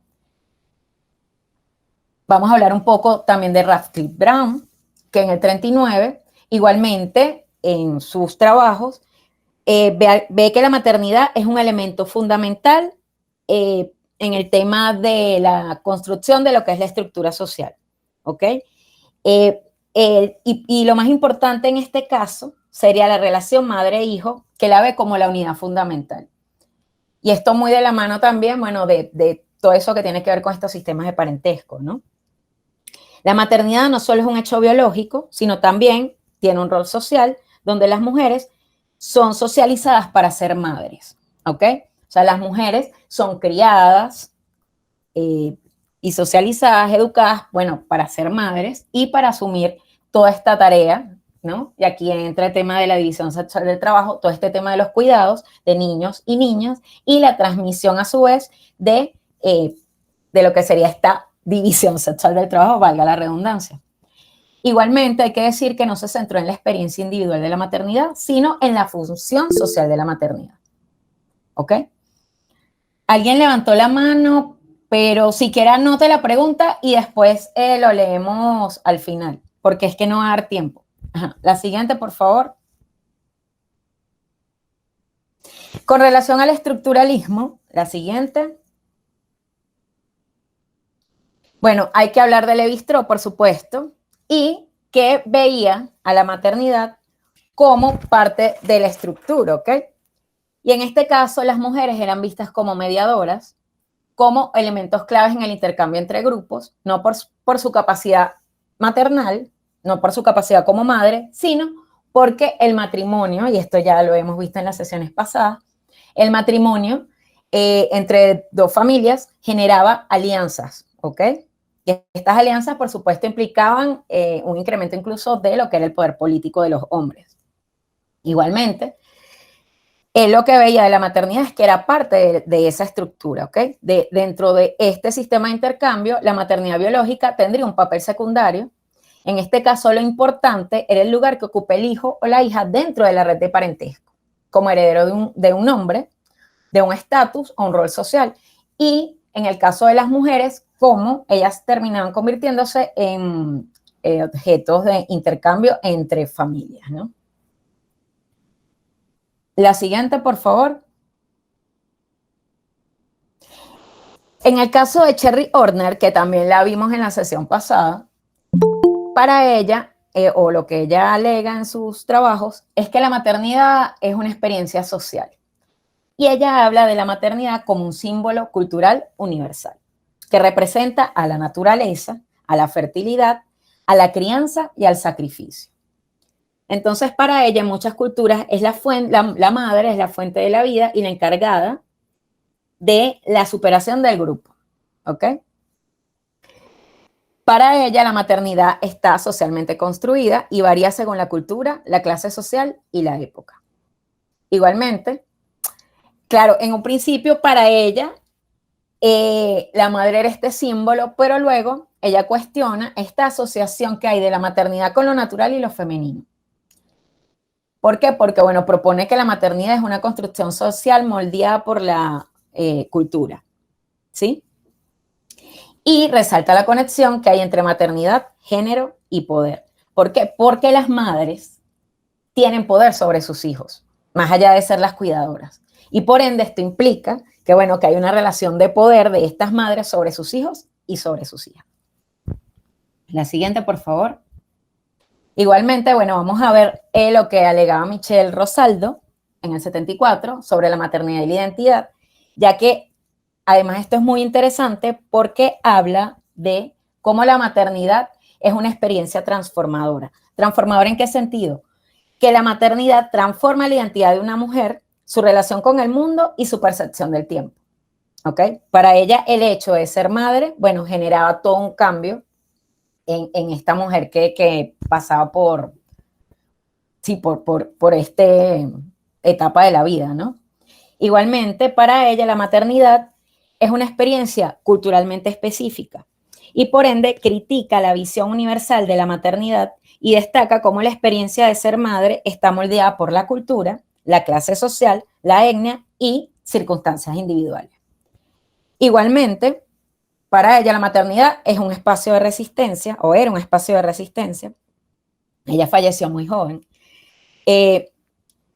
Vamos a hablar un poco también de Radcliffe Brown, que en el 39, igualmente en sus trabajos, ve que la maternidad es un elemento fundamental en el tema de la construcción de lo que es la estructura social, ¿ok? Y lo más importante en este caso sería la relación madre-hijo, que la ve como la unidad fundamental. Y esto muy de la mano también, bueno, de todo eso que tiene que ver con estos sistemas de parentesco, ¿no? La maternidad no solo es un hecho biológico, sino también tiene un rol social donde las mujeres son socializadas para ser madres, ¿ok? O sea, las mujeres son criadas y socializadas, educadas, bueno, para ser madres y para asumir toda esta tarea, ¿no? Y aquí entra el tema de la división sexual del trabajo, todo este tema de los cuidados de niños y niñas y la transmisión a su vez de lo que sería esta división sexual del trabajo, valga la redundancia. Igualmente hay que decir que no se centró en la experiencia individual de la maternidad, sino en la función social de la maternidad. ¿Ok? Alguien levantó la mano, pero si quiere anote la pregunta y después lo leemos al final, porque es que no va a dar tiempo. Ajá. La siguiente, por favor. Con relación al estructuralismo, la siguiente. Bueno, hay que hablar de Levi-Strauss, por supuesto, y que veía a la maternidad como parte de la estructura, ¿ok? Y en este caso, las mujeres eran vistas como mediadoras, como elementos claves en el intercambio entre grupos, no por su capacidad maternal, no por su capacidad como madre, sino porque el matrimonio, y esto ya lo hemos visto en las sesiones pasadas, el matrimonio entre dos familias generaba alianzas, ¿ok? Y estas alianzas, por supuesto, implicaban un incremento incluso de lo que era el poder político de los hombres. Igualmente, él lo que veía de la maternidad es que era parte de esa estructura, ¿ok? Dentro de este sistema de intercambio, la maternidad biológica tendría un papel secundario. En este caso, lo importante era el lugar que ocupa el hijo o la hija dentro de la red de parentesco, como heredero de un nombre, de un estatus o un rol social. Y en el caso de las mujeres, como ellas terminaban convirtiéndose en objetos de intercambio entre familias, ¿no? La siguiente, por favor. En el caso de Cherry Horner, que también la vimos en la sesión pasada, para ella, o lo que ella alega en sus trabajos, es que la maternidad es una experiencia social. Y ella habla de la maternidad como un símbolo cultural universal, que representa a la naturaleza, a la fertilidad, a la crianza y al sacrificio. Entonces, para ella, en muchas culturas, es la madre es la fuente de la vida y la encargada de la superación del grupo, ¿ok? Para ella, la maternidad está socialmente construida y varía según la cultura, la clase social y la época. Igualmente, claro, en un principio para ella, la madre era este símbolo, pero luego ella cuestiona esta asociación que hay de la maternidad con lo natural y lo femenino. ¿Por qué? Porque, bueno, propone que la maternidad es una construcción social moldeada por la cultura, ¿sí? Y resalta la conexión que hay entre maternidad, género y poder. ¿Por qué? Porque las madres tienen poder sobre sus hijos, más allá de ser las cuidadoras. Y por ende esto implica que, bueno, que hay una relación de poder de estas madres sobre sus hijos y sobre sus hijas. La siguiente, por favor. Igualmente, bueno, vamos a ver lo que alegaba Michelle Rosaldo en el 74 sobre la maternidad y la identidad, ya que además esto es muy interesante porque habla de cómo la maternidad es una experiencia transformadora. ¿Transformadora en qué sentido? Que la maternidad transforma la identidad de una mujer, su relación con el mundo y su percepción del tiempo. ¿Ok? Para ella el hecho de ser madre, bueno, generaba todo un cambio en esta mujer que pasaba por esta etapa de la vida, ¿no? Igualmente, para ella la maternidad es una experiencia culturalmente específica y por ende critica la visión universal de la maternidad y destaca cómo la experiencia de ser madre está moldeada por la cultura, la clase social, la etnia y circunstancias individuales. Igualmente, para ella la maternidad es un espacio de resistencia, o era un espacio de resistencia. Ella falleció muy joven.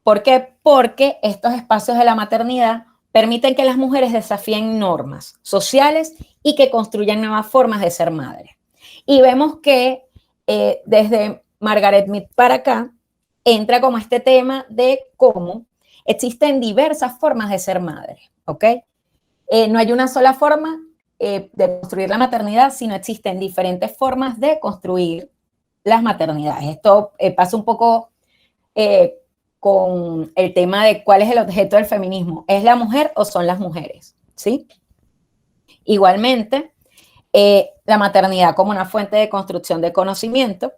¿Por qué? Porque estos espacios de la maternidad permiten que las mujeres desafíen normas sociales y que construyan nuevas formas de ser madre. Y vemos que desde Margaret Mead para acá entra como este tema de cómo existen diversas formas de ser madre, ¿ok? No hay una sola forma de construir la maternidad, sino existen diferentes formas de construir las maternidades. Esto pasa un poco con el tema de cuál es el objeto del feminismo. ¿Es la mujer o son las mujeres? ¿Sí? Igualmente, la maternidad como una fuente de construcción de conocimiento,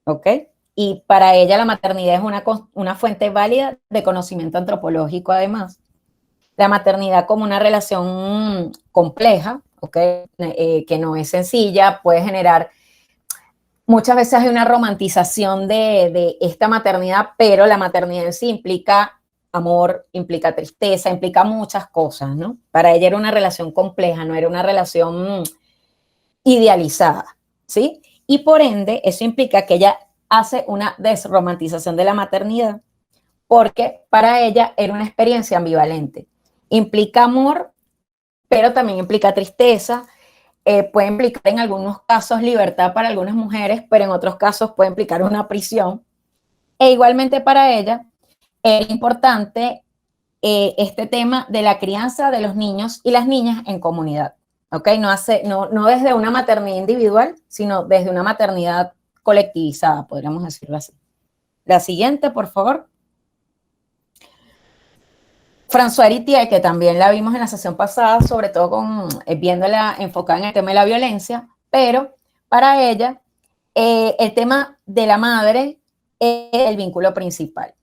¿ok? Y para ella la maternidad es una fuente válida de conocimiento antropológico además. La maternidad como una relación compleja, ¿ok? Que no es sencilla, puede generar. Muchas veces hay una romantización de esta maternidad, pero la maternidad en sí implica amor, implica tristeza, implica muchas cosas, ¿no? Para ella era una relación compleja, no era una relación idealizada, ¿sí? Y por ende, eso implica que ella hace una desromantización de la maternidad, porque para ella era una experiencia ambivalente. Implica amor, pero también implica tristeza. Puede implicar en algunos casos libertad para algunas mujeres, pero en otros casos puede implicar una prisión. E igualmente para ella era importante este tema de la crianza de los niños y las niñas en comunidad. ¿Ok? No desde una maternidad individual, sino desde una maternidad colectivizada, podríamos decirlo así. La siguiente, por favor. Françoise Héritier, que también la vimos en la sesión pasada, sobre todo viéndola enfocada en el tema de la violencia, pero para ella el tema de la madre es el vínculo principal.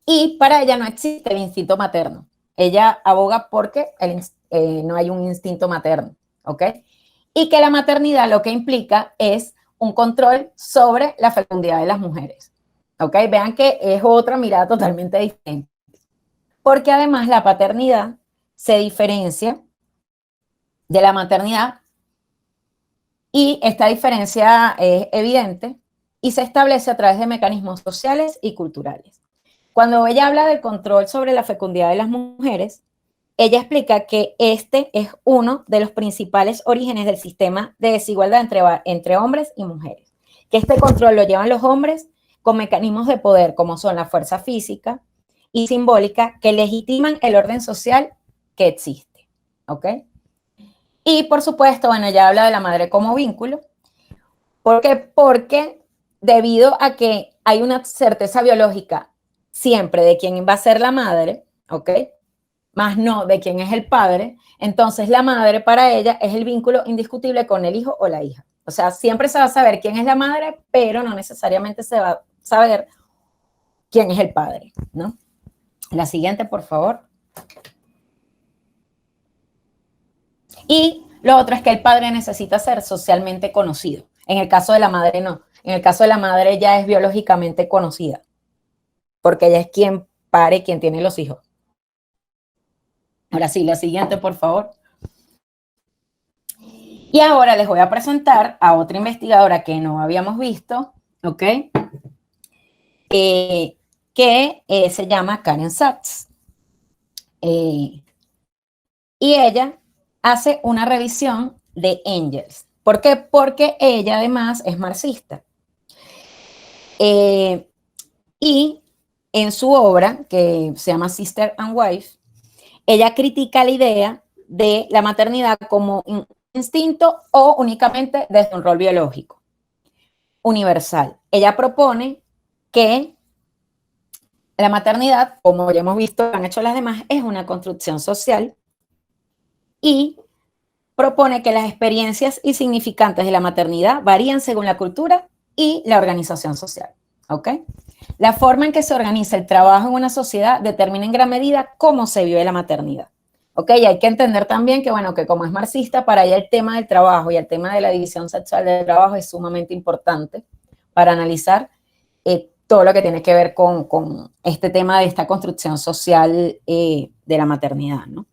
Y para ella no existe el instinto materno. Ella aboga porque no hay un instinto materno, ¿ok? Y que la maternidad lo que implica es un control sobre la fecundidad de las mujeres, ¿ok? Vean que es otra mirada totalmente diferente. Porque además la paternidad se diferencia de la maternidad y esta diferencia es evidente y se establece a través de mecanismos sociales y culturales. Cuando ella habla del control sobre la fecundidad de las mujeres, ella explica que este es uno de los principales orígenes del sistema de desigualdad entre hombres y mujeres. Que este control lo llevan los hombres con mecanismos de poder como son la fuerza física y simbólica que legitiman el orden social que existe, ¿ok? Y por supuesto, bueno, ya habla de la madre como vínculo. ¿Por qué? Porque debido a que hay una certeza biológica siempre de quién va a ser la madre, ¿ok? Más no de quién es el padre, entonces la madre para ella es el vínculo indiscutible con el hijo o la hija. O sea, siempre se va a saber quién es la madre, pero no necesariamente se va a saber quién es el padre, ¿no? La siguiente, por favor. Y lo otro es que el padre necesita ser socialmente conocido. En el caso de la madre, no. En el caso de la madre, ella es biológicamente conocida, porque ella es quien pare, quien tiene los hijos. Ahora sí, la siguiente, por favor. Y ahora les voy a presentar a otra investigadora que no habíamos visto, ¿ok? Que se llama Karen Sachs. Y ella hace una revisión de Engels. ¿Por qué? Porque ella además es marxista. Y en su obra, que se llama Sister and Wife, ella critica la idea de la maternidad como un instinto o únicamente desde un rol biológico universal. Ella propone que la maternidad, como ya hemos visto, han hecho las demás, es una construcción social y propone que las experiencias y significantes de la maternidad varían según la cultura y la organización social, ¿ok? La forma en que se organiza el trabajo en una sociedad determina en gran medida cómo se vive la maternidad, ¿ok? Y hay que entender también que, bueno, que como es marxista, para ella el tema del trabajo y el tema de la división sexual del trabajo es sumamente importante para analizar todo lo que tiene que ver con este tema de esta construcción social de la maternidad, ¿no?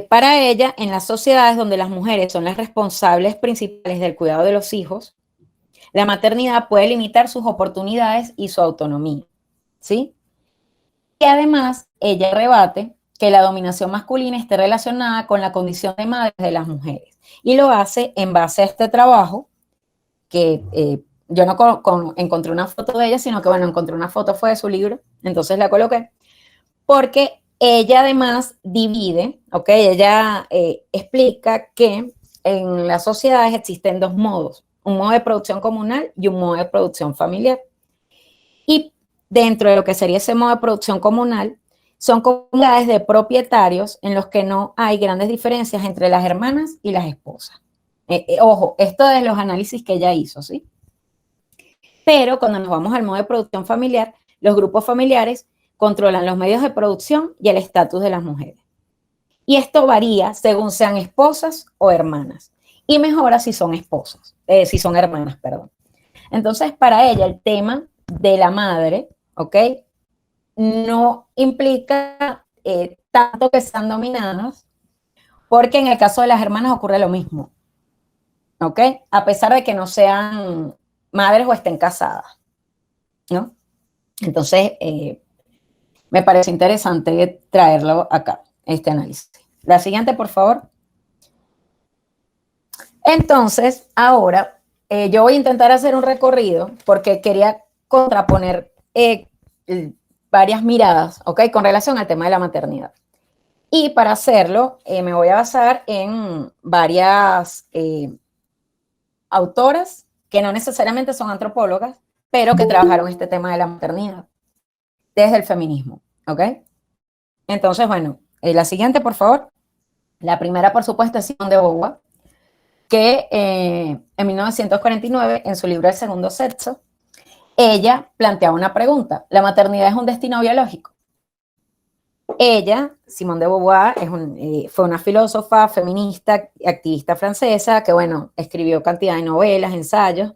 Para ella, en las sociedades donde las mujeres son las responsables principales del cuidado de los hijos, la maternidad puede limitar sus oportunidades y su autonomía, ¿sí? Y además, ella rebate que la dominación masculina esté relacionada con la condición de madres de las mujeres. Y lo hace en base a este trabajo, que yo no encontré una foto de ella, sino que, bueno, encontré una foto, fue de su libro, entonces la coloqué, porque ella además divide, ¿ok? Ella explica que en las sociedades existen dos modos, un modo de producción comunal y un modo de producción familiar. Y dentro de lo que sería ese modo de producción comunal, son comunidades de propietarios en los que no hay grandes diferencias entre las hermanas y las esposas. Ojo, esto es los análisis que ella hizo, ¿sí? Pero cuando nos vamos al modo de producción familiar, los grupos familiares controlan los medios de producción y el estatus de las mujeres. Y esto varía según sean esposas o hermanas. Y mejora si son esposas, si son hermanas, perdón. Entonces, para ella, el tema de la madre, ¿ok? No implica tanto que sean dominadas, porque en el caso de las hermanas ocurre lo mismo, ¿ok? A pesar de que no sean madres o estén casadas, ¿no? Entonces, me parece interesante traerlo acá, este análisis. La siguiente, por favor. Entonces, ahora, yo voy a intentar hacer un recorrido porque quería contraponer varias miradas, ¿ok? Con relación al tema de la maternidad. Y para hacerlo, me voy a basar en varias autoras que no necesariamente son antropólogas, pero que trabajaron este tema de la maternidad desde el feminismo, ¿ok? Entonces, bueno, la siguiente, por favor. La primera, por supuesto, es Simone de Beauvoir, que en 1949, en su libro El segundo sexo, ella planteaba una pregunta: ¿la maternidad es un destino biológico? Ella, Simone de Beauvoir, fue una filósofa, feminista, activista francesa que, bueno, escribió cantidad de novelas, ensayos,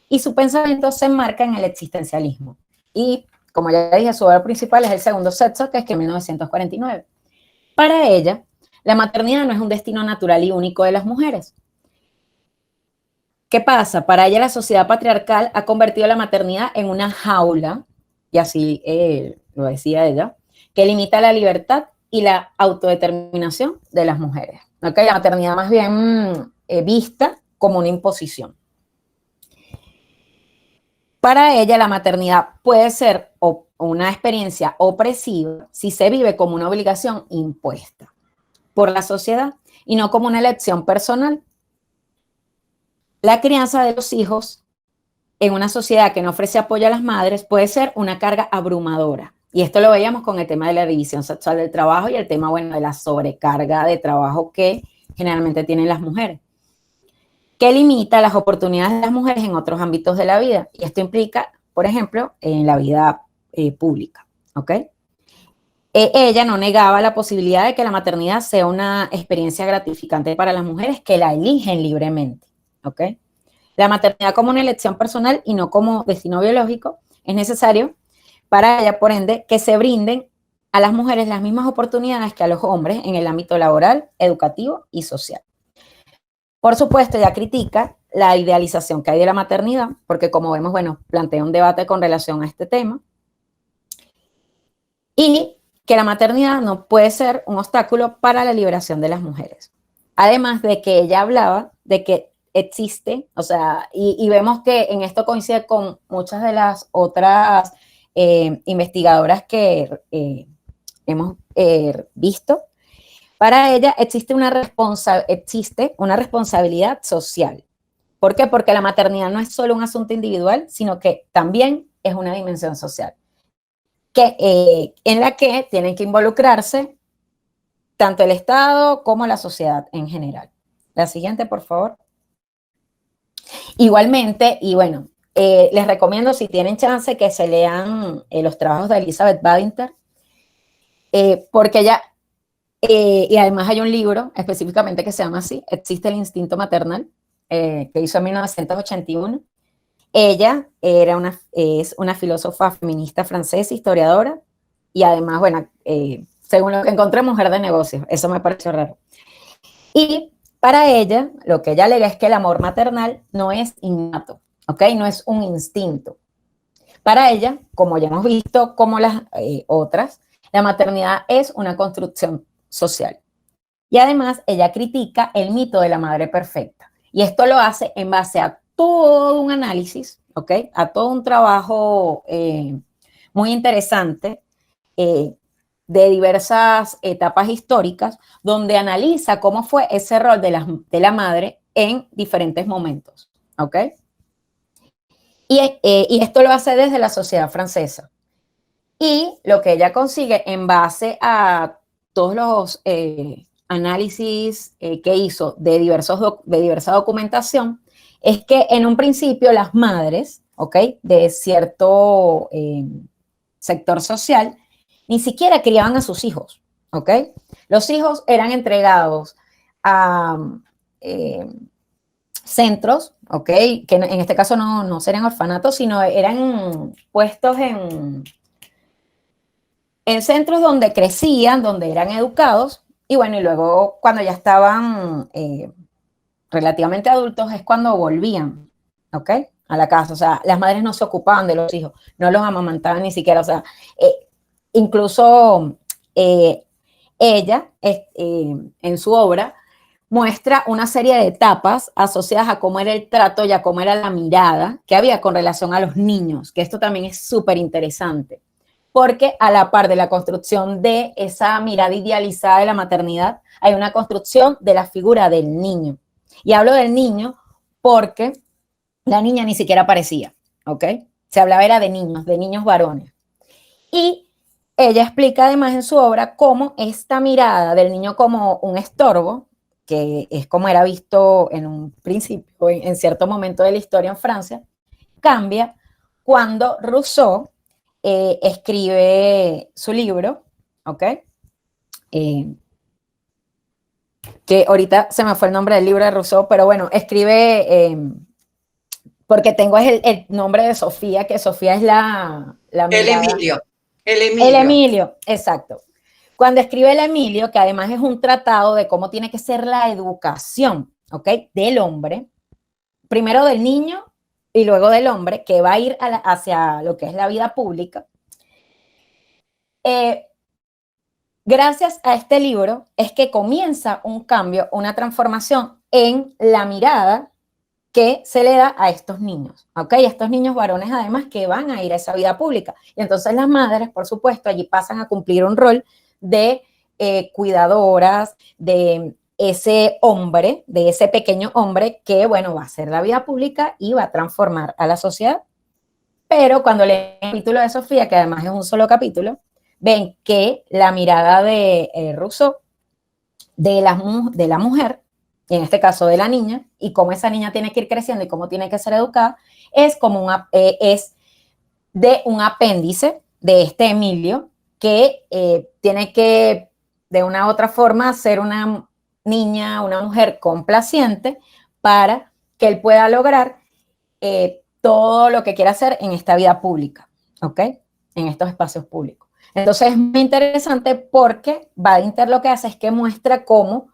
y su pensamiento se enmarca en el existencialismo. Y, como ya dije, su obra principal es El segundo sexo, que es en 1949. Para ella, la maternidad no es un destino natural y único de las mujeres. ¿Qué pasa? Para ella la sociedad patriarcal ha convertido la maternidad en una jaula, y así lo decía ella, que limita la libertad y la autodeterminación de las mujeres. ¿Okay? La maternidad más bien vista como una imposición. Para ella la maternidad puede ser una experiencia opresiva si se vive como una obligación impuesta por la sociedad y no como una elección personal. La crianza de los hijos en una sociedad que no ofrece apoyo a las madres puede ser una carga abrumadora. Y esto lo veíamos con el tema de la división sexual del trabajo y el tema, bueno, de la sobrecarga de trabajo que generalmente tienen las mujeres, que limita las oportunidades de las mujeres en otros ámbitos de la vida. Y esto implica, por ejemplo, en la vida pública, ¿ok? Ella no negaba la posibilidad de que la maternidad sea una experiencia gratificante para las mujeres que la eligen libremente, ¿ok? La maternidad como una elección personal y no como destino biológico es necesario para ella, por ende, que se brinden a las mujeres las mismas oportunidades que a los hombres en el ámbito laboral, educativo y social. Por supuesto, ella critica la idealización que hay de la maternidad, porque como vemos, bueno, plantea un debate con relación a este tema, y que la maternidad no puede ser un obstáculo para la liberación de las mujeres. Además de que ella hablaba de que existe, o sea, y vemos que en esto coincide con muchas de las otras investigadoras que hemos visto. Para ella existe una responsabilidad social. ¿Por qué? Porque la maternidad no es solo un asunto individual, sino que también es una dimensión social, en la que tienen que involucrarse tanto el Estado como la sociedad en general. La siguiente, por favor. Igualmente, y bueno, les recomiendo, si tienen chance, que se lean los trabajos de Elizabeth Badinter, porque ella, y además hay un libro específicamente que se llama así, Existe el instinto maternal, que hizo en 1981. Ella es una filósofa feminista francesa, historiadora, y además, bueno, según lo que encontré, mujer de negocios. Eso me pareció raro. Y para ella, lo que ella alega es que el amor maternal no es innato, ¿ok? No es un instinto. Para ella, como ya hemos visto, como las otras, la maternidad es una construcción social. Y además, ella critica el mito de la madre perfecta. Y esto lo hace en base a todo un análisis, ¿ok? A todo un trabajo muy interesante de diversas etapas históricas, donde analiza cómo fue ese rol de la madre en diferentes momentos, ¿ok? Y esto lo hace desde la sociedad francesa. Y lo que ella consigue en base a todos los análisis que hizo de diversa documentación es que en un principio las madres, ¿ok? De cierto sector social, ni siquiera criaban a sus hijos, ¿ok? Los hijos eran entregados a centros, ¿ok? Que en este caso no serían orfanatos, sino eran puestos en centros donde crecían, donde eran educados, y bueno, y luego cuando ya estaban relativamente adultos es cuando volvían, ¿ok? A la casa. O sea, las madres no se ocupaban de los hijos, no los amamantaban ni siquiera. O sea, incluso ella, en su obra, muestra una serie de etapas asociadas a cómo era el trato y a cómo era la mirada que había con relación a los niños, que esto también es súper interesante, porque a la par de la construcción de esa mirada idealizada de la maternidad, hay una construcción de la figura del niño. Y hablo del niño porque la niña ni siquiera aparecía, ¿ok? Se hablaba era de niños varones. Y ella explica además en su obra cómo esta mirada del niño como un estorbo, que es como era visto en un principio, en cierto momento de la historia en Francia, cambia cuando Rousseau escribe su libro, ¿ok? Que ahorita se me fue el nombre del libro de Rousseau, pero bueno, escribe, porque tengo el nombre de Sofía, que Sofía es la El mirada. Emilio. El El Emilio. Emilio, exacto. Cuando escribe el Emilio, que además es un tratado de cómo tiene que ser la educación, ¿ok? Del hombre, primero del niño y luego del hombre, que va a ir hacia lo que es la vida pública. Gracias a este libro es que comienza un cambio, una transformación en la mirada que se le da a estos niños, ¿ok? A estos niños varones además que van a ir a esa vida pública. Y entonces las madres, por supuesto, allí pasan a cumplir un rol de cuidadoras de ese hombre, de ese pequeño hombre que, bueno, va a hacer la vida pública y va a transformar a la sociedad. Pero cuando leen el capítulo de Sofía, que además es un solo capítulo, ven que la mirada de Rousseau de la mujer, en este caso de la niña, y cómo esa niña tiene que ir creciendo y cómo tiene que ser educada, es como es de un apéndice de este Emilio que tiene que, de una u otra forma, ser una niña, una mujer complaciente para que él pueda lograr todo lo que quiera hacer en esta vida pública, ¿ok? En estos espacios públicos. Entonces es muy interesante porque Badinter lo que hace es que muestra cómo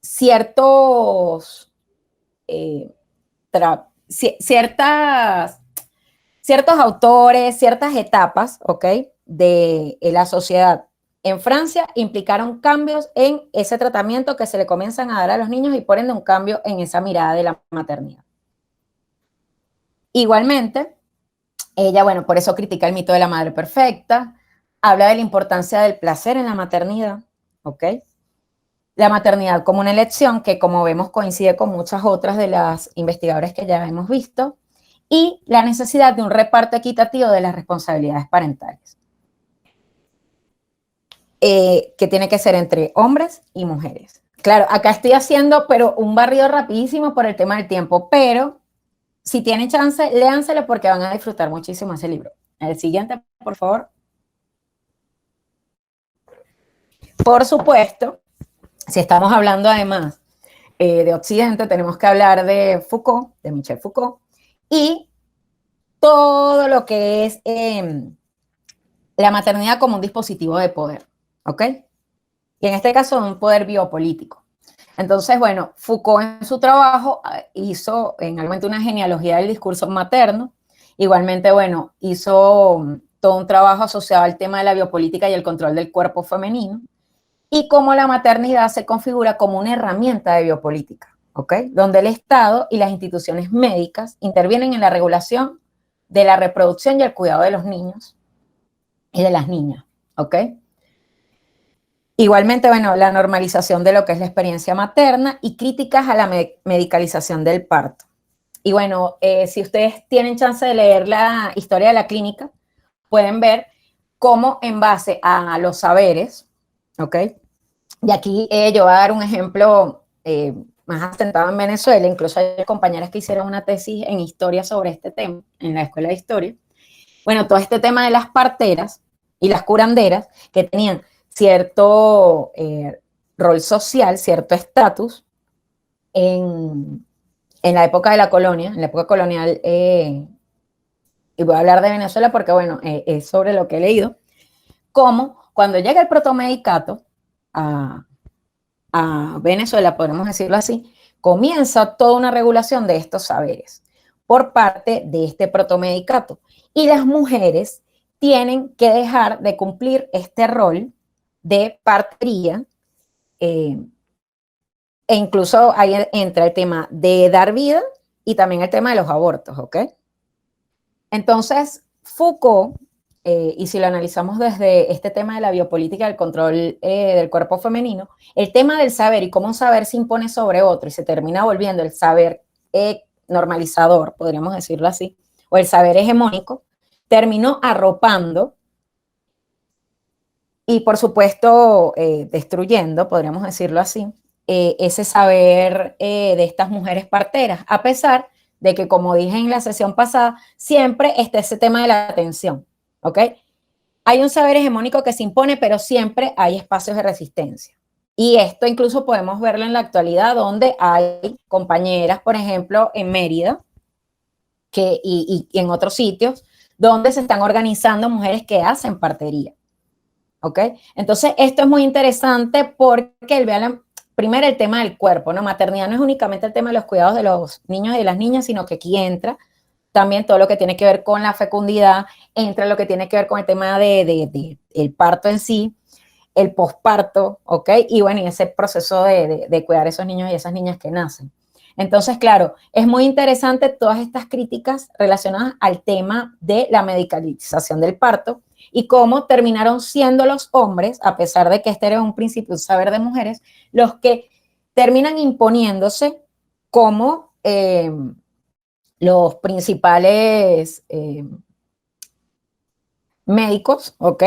ciertos autores, ciertas etapas, ¿ok? De la sociedad en Francia implicaron cambios en ese tratamiento que se le comienzan a dar a los niños y por ende un cambio en esa mirada de la maternidad. Igualmente, ella, bueno, por eso critica el mito de la madre perfecta, habla de la importancia del placer en la maternidad, ¿ok? La maternidad como una elección que, como vemos, coincide con muchas otras de las investigadoras que ya hemos visto, y la necesidad de un reparto equitativo de las responsabilidades parentales, que tiene que ser entre hombres y mujeres. Claro, acá estoy haciendo, pero un barrido rapidísimo por el tema del tiempo, pero si tienen chance, léanselo porque van a disfrutar muchísimo ese libro. El siguiente, por favor. Por supuesto, si estamos hablando además de Occidente, tenemos que hablar de Foucault, de Michel Foucault, y todo lo que es la maternidad como un dispositivo de poder, ¿ok? Y en este caso, un poder biopolítico. Entonces, bueno, Foucault en su trabajo hizo en algún momento una genealogía del discurso materno. Igualmente, bueno, hizo todo un trabajo asociado al tema de la biopolítica y el control del cuerpo femenino, y cómo la maternidad se configura como una herramienta de biopolítica, ¿ok? Donde el Estado y las instituciones médicas intervienen en la regulación de la reproducción y el cuidado de los niños y de las niñas, ¿ok? Igualmente, bueno, la normalización de lo que es la experiencia materna y críticas a la medicalización del parto. Y bueno, si ustedes tienen chance de leer la historia de la clínica, pueden ver cómo en base a los saberes, ¿ok? Y aquí yo voy a dar un ejemplo más asentado en Venezuela, incluso hay compañeras que hicieron una tesis en historia sobre este tema, en la escuela de historia. Bueno, todo este tema de las parteras y las curanderas que tenían cierto rol social, cierto estatus en la época de la colonia, en la época colonial, y voy a hablar de Venezuela porque, bueno, es sobre lo que he leído, como cuando llega el protomedicato a Venezuela, podemos decirlo así, comienza toda una regulación de estos saberes por parte de este protomedicato. Y las mujeres tienen que dejar de cumplir este rol de partería, e incluso ahí entra el tema de dar vida y también el tema de los abortos, ¿ok? Entonces, Foucault, y si lo analizamos desde este tema de la biopolítica del control del cuerpo femenino, el tema del saber y cómo un saber se impone sobre otro y se termina volviendo el saber normalizador, podríamos decirlo así, o el saber hegemónico, terminó arropando y, por supuesto, destruyendo, podríamos decirlo así, ese saber de estas mujeres parteras, a pesar de que, como dije en la sesión pasada, siempre está ese tema de la atención, ¿ok? Hay un saber hegemónico que se impone, pero siempre hay espacios de resistencia. Y esto incluso podemos verlo en la actualidad, donde hay compañeras, por ejemplo, en Mérida, y en otros sitios, donde se están organizando mujeres que hacen partería, ¿ok? Entonces, esto es muy interesante porque primero el tema del cuerpo, ¿no? Maternidad no es únicamente el tema de los cuidados de los niños y de las niñas, sino que aquí entra también todo lo que tiene que ver con la fecundidad, entra lo que tiene que ver con el tema el parto en sí, el posparto, ¿ok? Y bueno, y ese proceso de cuidar a esos niños y esas niñas que nacen. Entonces, claro, es muy interesante todas estas críticas relacionadas al tema de la medicalización del parto y cómo terminaron siendo los hombres, a pesar de que este era un principio, un saber de mujeres, los que terminan imponiéndose como los principales médicos, ¿ok?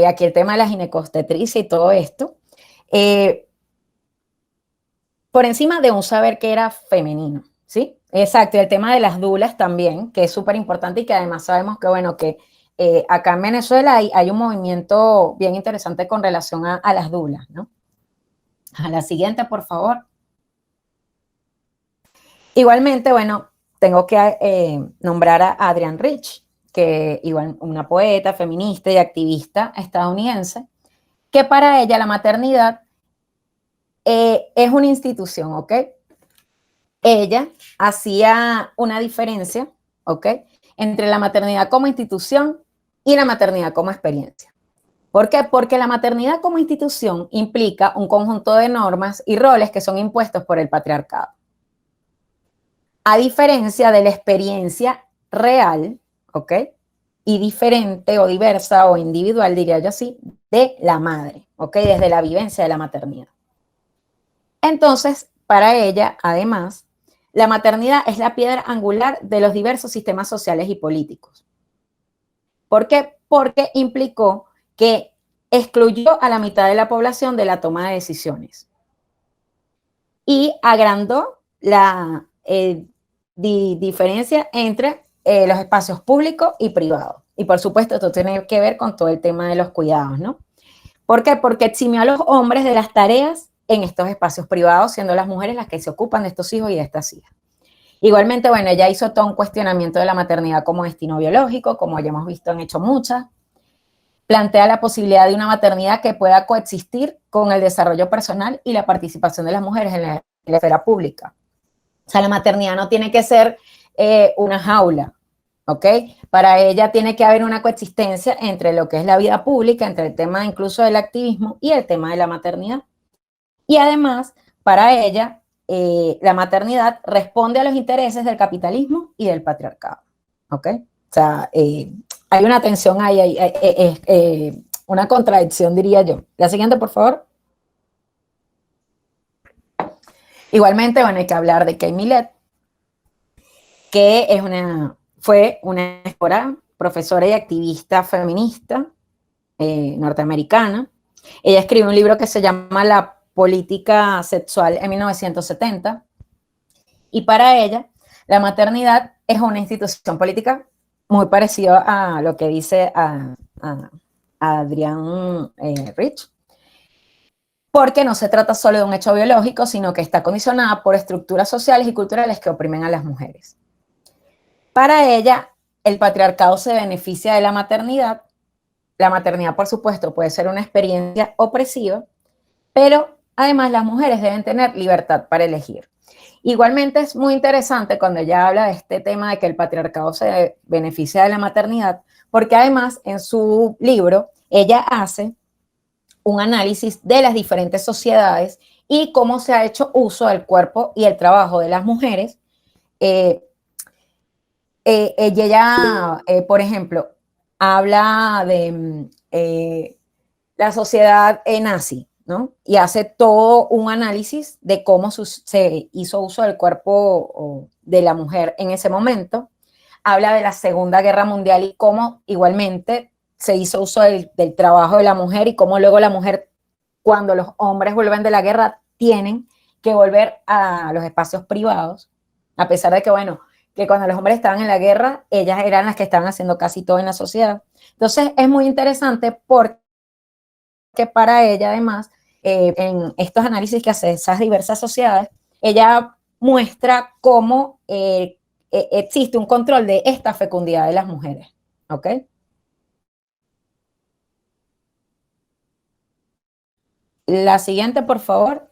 Aquí el tema de la ginecobstetricia y todo esto, por encima de un saber que era femenino, ¿sí? Exacto, y el tema de las dulas también, que es súper importante y que además sabemos que, bueno, que acá en Venezuela hay un movimiento bien interesante con relación a las dulas, ¿no? A la siguiente, por favor. Igualmente, bueno, tengo que nombrar a Adrienne Rich, que igual una poeta, feminista y activista estadounidense, que para ella la maternidad es una institución, ¿ok? Ella hacía una diferencia, ¿ok? Entre la maternidad como institución y la maternidad como experiencia. ¿Por qué? Porque la maternidad como institución implica un conjunto de normas y roles que son impuestos por el patriarcado. A diferencia de la experiencia real, ¿ok? Y diferente o diversa o individual, diría yo así, de la madre, ¿ok? Desde la vivencia de la maternidad. Entonces, para ella, además, la maternidad es la piedra angular de los diversos sistemas sociales y políticos. ¿Por qué? Porque implicó que excluyó a la mitad de la población de la toma de decisiones y agrandó la diferencia entre los espacios públicos y privados. Y por supuesto, esto tiene que ver con todo el tema de los cuidados, ¿no? ¿Por qué? Porque eximió a los hombres de las tareas en estos espacios privados, siendo las mujeres las que se ocupan de estos hijos y de estas hijas. Igualmente, bueno, ella hizo todo un cuestionamiento de la maternidad como destino biológico, como ya hemos visto, han hecho muchas. plantea la posibilidad de una maternidad que pueda coexistir con el desarrollo personal y la participación de las mujeres en la esfera pública. O sea, la maternidad no tiene que ser una jaula, ¿ok? Para ella tiene que haber una coexistencia entre lo que es la vida pública, entre el tema incluso del activismo y el tema de la maternidad. Y además, para ella, la maternidad responde a los intereses del capitalismo y del patriarcado, ¿ok? O sea, hay una tensión ahí, una contradicción, diría yo. La siguiente, por favor. Igualmente, bueno, hay que hablar de Kate Millett, que fue una escritora, profesora y activista feminista norteamericana. Ella escribió un libro que se llama La política sexual en 1970, y para ella la maternidad es una institución política muy parecida a lo que dice a Adrienne Rich, porque no se trata solo de un hecho biológico, sino que está condicionada por estructuras sociales y culturales que oprimen a las mujeres. Para ella, el patriarcado se beneficia de la maternidad. La maternidad, por supuesto, puede ser una experiencia opresiva, pero además las mujeres deben tener libertad para elegir. Igualmente es muy interesante cuando ella habla de este tema de que el patriarcado se beneficia de la maternidad, porque además en su libro ella hace un análisis de las diferentes sociedades y cómo se ha hecho uso del cuerpo y el trabajo de las mujeres. Ella, por ejemplo, habla de la sociedad nazi, ¿no? Y hace todo un análisis de cómo se hizo uso del cuerpo de la mujer en ese momento. Habla de la Segunda Guerra Mundial y cómo igualmente se hizo uso del trabajo de la mujer y cómo luego la mujer, cuando los hombres vuelven de la guerra, tienen que volver a los espacios privados, a pesar de que, bueno, que cuando los hombres estaban en la guerra, ellas eran las que estaban haciendo casi todo en la sociedad. Entonces, es muy interesante porque para ella, además, en estos análisis que hace esas diversas sociedades, ella muestra cómo existe un control de esta fecundidad de las mujeres, ¿ok? La siguiente, por favor.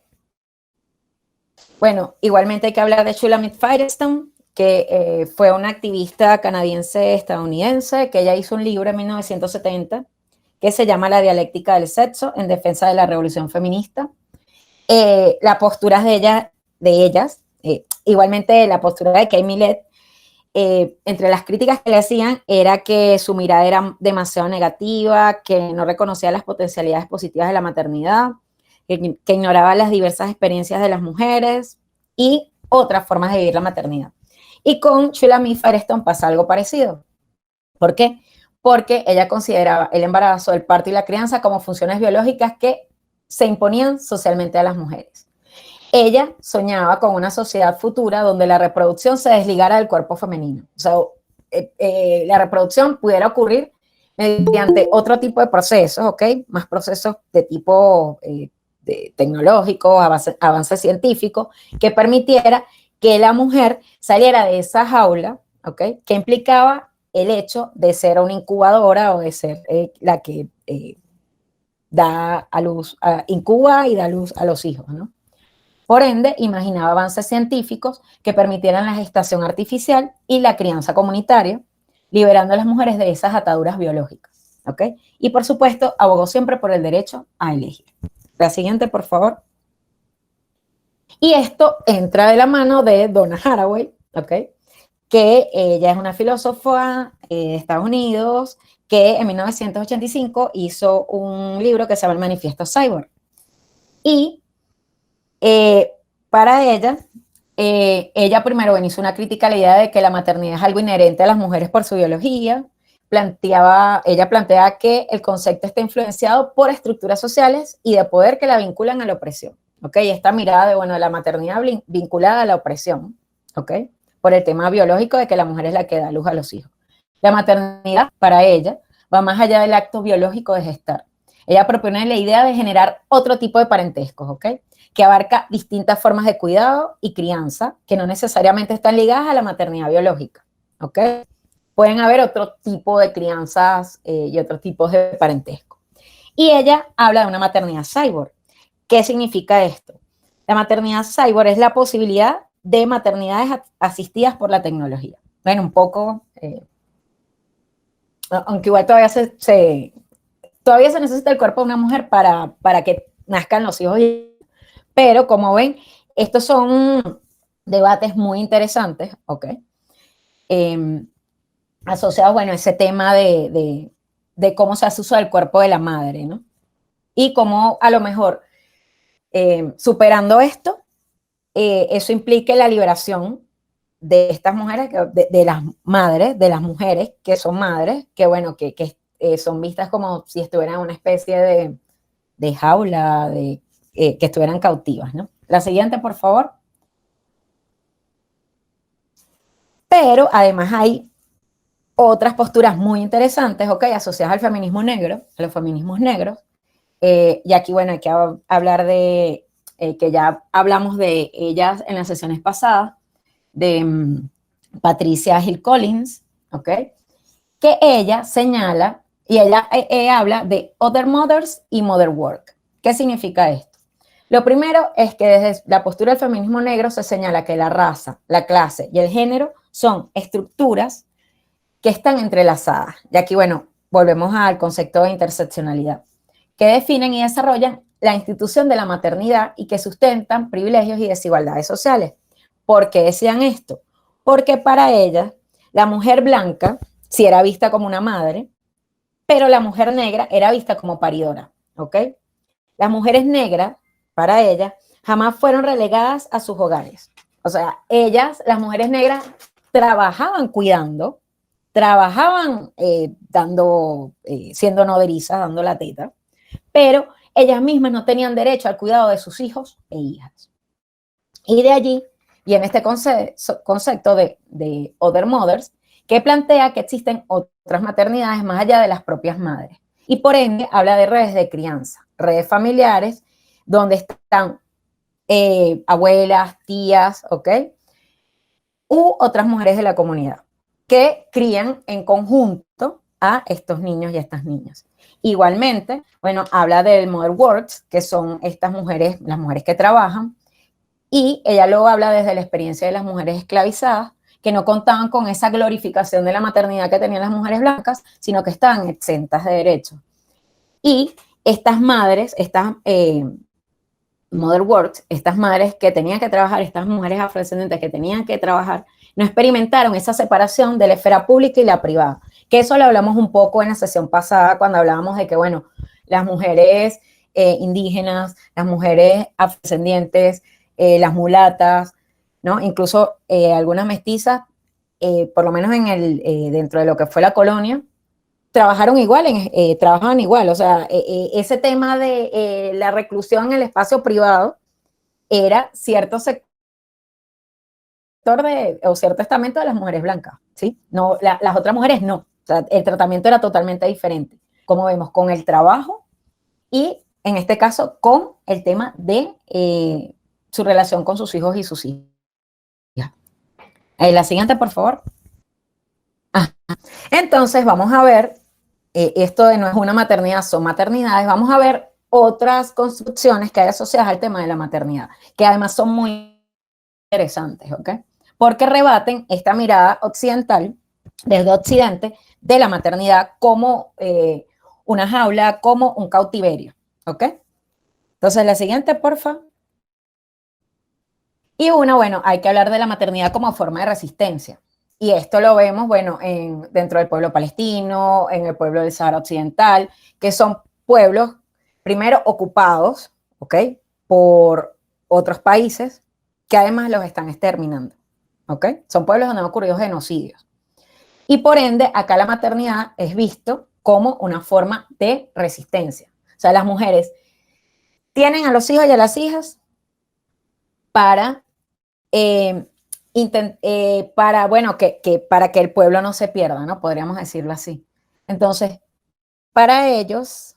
Bueno, igualmente hay que hablar de Shulamit Firestone, que fue una activista canadiense-estadounidense, que ella hizo un libro en 1970 que se llama La dialéctica del sexo en defensa de la revolución feminista. Las posturas de ellas, igualmente la postura de Kate Millett, entre las críticas que le hacían era que su mirada era demasiado negativa, que no reconocía las potencialidades positivas de la maternidad, que ignoraba las diversas experiencias de las mujeres y otras formas de vivir la maternidad. Y con Shulamit Firestone pasa algo parecido. ¿Por qué? Porque ella consideraba el embarazo, el parto y la crianza como funciones biológicas que se imponían socialmente a las mujeres. Ella soñaba con una sociedad futura donde la reproducción se desligara del cuerpo femenino. O sea, la reproducción pudiera ocurrir mediante otro tipo de procesos, ¿ok? Más procesos de tipo tecnológicos, avances científicos, que permitiera que la mujer saliera de esa jaula, ¿ok? Que implicaba el hecho de ser una incubadora o de ser la que da a luz, incuba y da luz a los hijos, ¿no? Por ende, imaginaba avances científicos que permitieran la gestación artificial y la crianza comunitaria, liberando a las mujeres de esas ataduras biológicas, ¿ok? Y por supuesto, abogó siempre por el derecho a elegir. La siguiente, por favor. Y esto entra de la mano de Donna Haraway, ¿ok? Que ella es una filósofa de Estados Unidos que en 1985 hizo un libro que se llama El Manifiesto Cyborg. Y para ella primero hizo una crítica a la idea de que la maternidad es algo inherente a las mujeres por su biología. Ella plantea que el concepto está influenciado por estructuras sociales y de poder que la vinculan a la opresión. ¿Ok? Esta mirada de, bueno, la maternidad vinculada a la opresión, ¿ok? Por el tema biológico de que la mujer es la que da luz a los hijos. La maternidad, para ella, va más allá del acto biológico de gestar. Ella propone la idea de generar otro tipo de parentescos, ¿ok? Que abarca distintas formas de cuidado y crianza que no necesariamente están ligadas a la maternidad biológica, ¿ok? pueden haber otro tipo de crianzas y otros tipos de parentesco. Y ella habla de una maternidad cyborg. ¿Qué significa esto? La maternidad cyborg es la posibilidad de maternidades asistidas por la tecnología. Bueno, un poco, aunque igual todavía se necesita el cuerpo de una mujer para que nazcan los hijos. Pero como ven, estos son debates muy interesantes, ¿ok? Asociados, bueno, a ese tema de cómo se hace uso del cuerpo de la madre, ¿no? Y cómo a lo mejor superando esto, eso implica la liberación de estas mujeres, de las madres, de las mujeres que son madres, que bueno, que son vistas como si estuvieran en una especie de jaula, que estuvieran cautivas, ¿no? La siguiente, por favor. Pero además hay otras posturas muy interesantes, ¿ok? Asociadas al feminismo negro, a los feminismos negros. Y aquí, bueno, hay que hablar de, que ya hablamos de ellas en las sesiones pasadas, de Patricia Hill Collins, ¿ok? Que ella señala, y ella habla de Other Mothers y Mother Work. ¿Qué significa esto? Lo primero es que desde la postura del feminismo negro se señala que la raza, la clase y el género son estructuras que están entrelazadas. Y aquí, bueno, volvemos al concepto de interseccionalidad, que definen y desarrollan la institución de la maternidad y que sustentan privilegios y desigualdades sociales. ¿Por qué decían esto? Porque para ellas, la mujer blanca sí era vista como una madre, pero la mujer negra era vista como paridora, ¿ok? Las mujeres negras, para ellas, jamás fueron relegadas a sus hogares. O sea, ellas, las mujeres negras, trabajaban cuidando, trabajaban siendo nodrizas, dando la teta, pero ellas mismas no tenían derecho al cuidado de sus hijos e hijas. Y de allí, y en este concepto de Other Mothers, que plantea que existen otras maternidades más allá de las propias madres. Y por ende habla de redes de crianza, redes familiares, donde están abuelas, tías, ¿ok? U otras mujeres de la comunidad que crían en conjunto a estos niños y a estas niñas. Igualmente, bueno, habla del Mother Works, que son estas mujeres, las mujeres que trabajan, y ella luego habla desde la experiencia de las mujeres esclavizadas, que no contaban con esa glorificación de la maternidad que tenían las mujeres blancas, sino que estaban exentas de derechos. Y estas madres, estas Mother Works, estas madres que tenían que trabajar, estas mujeres afrodescendientes que tenían que trabajar, no experimentaron esa separación de la esfera pública y la privada. Que eso lo hablamos un poco en la sesión pasada cuando hablábamos de que, bueno, las mujeres indígenas, las mujeres afrodescendientes, las mulatas, ¿no? Incluso algunas mestizas, por lo menos dentro de lo que fue la colonia, trabajaban igual, o sea, ese tema de la reclusión en el espacio privado era cierto sector o cierto estamento de las mujeres blancas, ¿sí? No, las otras mujeres no, o sea, el tratamiento era totalmente diferente, como vemos, con el trabajo y, en este caso, con el tema de su relación con sus hijos y sus hijas. La siguiente, por favor. Entonces, vamos a ver esto de no es una maternidad, son maternidades, vamos a ver otras construcciones que hay asociadas al tema de la maternidad, que además son muy interesantes, ¿ok? Porque rebaten esta mirada occidental, desde Occidente, de la maternidad como una jaula, como un cautiverio, ¿ok? Entonces, la siguiente, porfa. Y bueno, hay que hablar de la maternidad como forma de resistencia. Y esto lo vemos, bueno, dentro del pueblo palestino, en el pueblo del Sahara Occidental, que son pueblos, primero, ocupados, ¿ok? Por otros países, que además los están exterminando, ¿ok? Son pueblos donde han ocurrido genocidios. Y por ende, acá la maternidad es visto como una forma de resistencia. O sea, las mujeres tienen a los hijos y a las hijas para bueno, para que el pueblo no se pierda, ¿no? Podríamos decirlo así. Entonces, para ellos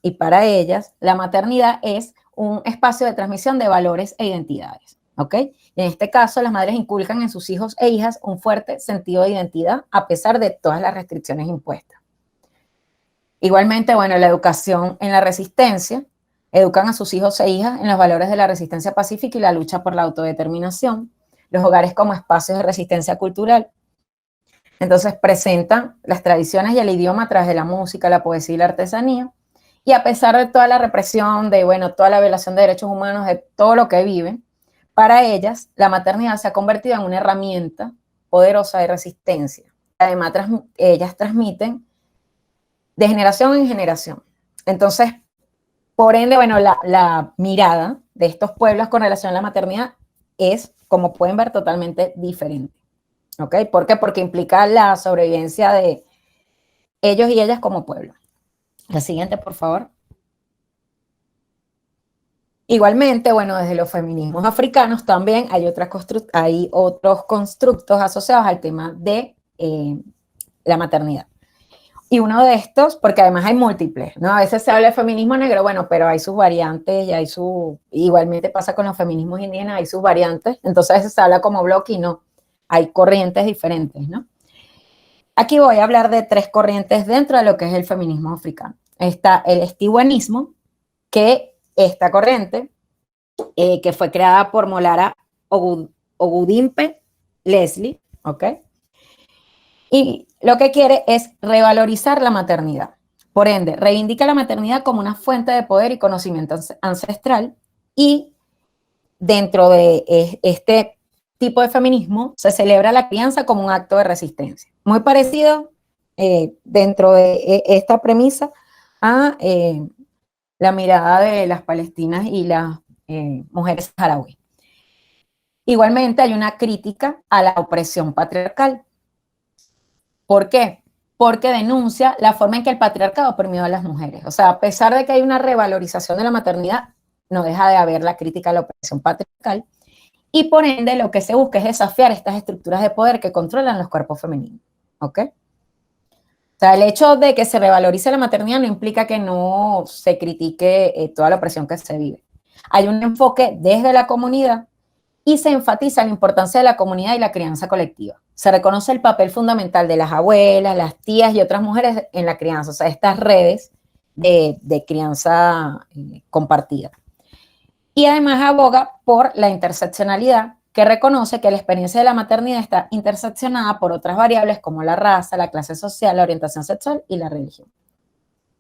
y para ellas, la maternidad es un espacio de transmisión de valores e identidades, ¿ok? Y en este caso, las madres inculcan en sus hijos e hijas un fuerte sentido de identidad a pesar de todas las restricciones impuestas. Igualmente, bueno, la educación en la resistencia, educan a sus hijos e hijas en los valores de la resistencia pacífica y la lucha por la autodeterminación, los hogares como espacios de resistencia cultural. Entonces presentan las tradiciones y el idioma a través de la música, la poesía y la artesanía. Y a pesar de toda la represión, de bueno, toda la violación de derechos humanos, de todo lo que viven, para ellas la maternidad se ha convertido en una herramienta poderosa de resistencia. Además, ellas transmiten de generación en generación. Entonces, por ende, bueno, la mirada de estos pueblos con relación a la maternidad es, como pueden ver, totalmente diferente. ¿Ok? ¿Por qué? Porque implica la sobrevivencia de ellos y ellas como pueblo. La siguiente, por favor. Igualmente, bueno, desde los feminismos africanos también hay otros constructos asociados al tema de la maternidad. Y uno de estos, porque además hay múltiples, ¿no? A veces se habla de feminismo negro, bueno, pero hay sus variantes y igualmente pasa con los feminismos indígenas, hay sus variantes, entonces a veces se habla como bloque y no, hay corrientes diferentes, ¿no? Aquí voy a hablar de 3 corrientes dentro de lo que es el feminismo africano. Está el estiwanismo, que esta corriente, que fue creada por Molara Ogudimpe Leslie, ¿ok? Y lo que quiere es revalorizar la maternidad. Por ende, reivindica la maternidad como una fuente de poder y conocimiento ancestral, y dentro de este tipo de feminismo se celebra la crianza como un acto de resistencia. Muy parecido dentro de esta premisa a la mirada de las palestinas y las mujeres saharauis. Igualmente hay una crítica a la opresión patriarcal. ¿Por qué? Porque denuncia la forma en que el patriarcado oprimió a las mujeres. O sea, a pesar de que hay una revalorización de la maternidad, no deja de haber la crítica a la opresión patriarcal, y por ende lo que se busca es desafiar estas estructuras de poder que controlan los cuerpos femeninos. ¿Ok? O sea, el hecho de que se revalorice la maternidad no implica que no se critique toda la opresión que se vive. Hay un enfoque desde la comunidad y se enfatiza la importancia de la comunidad y la crianza colectiva. Se reconoce el papel fundamental de las abuelas, las tías y otras mujeres en la crianza, o sea, estas redes de crianza compartida. Y además aboga por la interseccionalidad, que reconoce que la experiencia de la maternidad está interseccionada por otras variables como la raza, la clase social, la orientación sexual y la religión.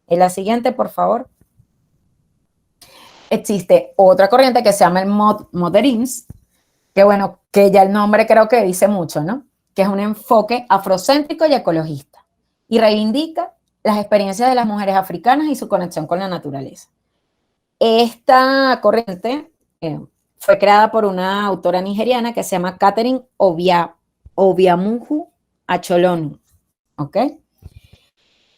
En la siguiente, por favor. Existe otra corriente que se llama el modernismo, que bueno, que ya el nombre creo que dice mucho, ¿no? Que es un enfoque afrocéntrico y ecologista, y reivindica las experiencias de las mujeres africanas y su conexión con la naturaleza. Esta corriente fue creada por una autora nigeriana que se llama Catherine Obiamunhu Acholonu, ¿ok?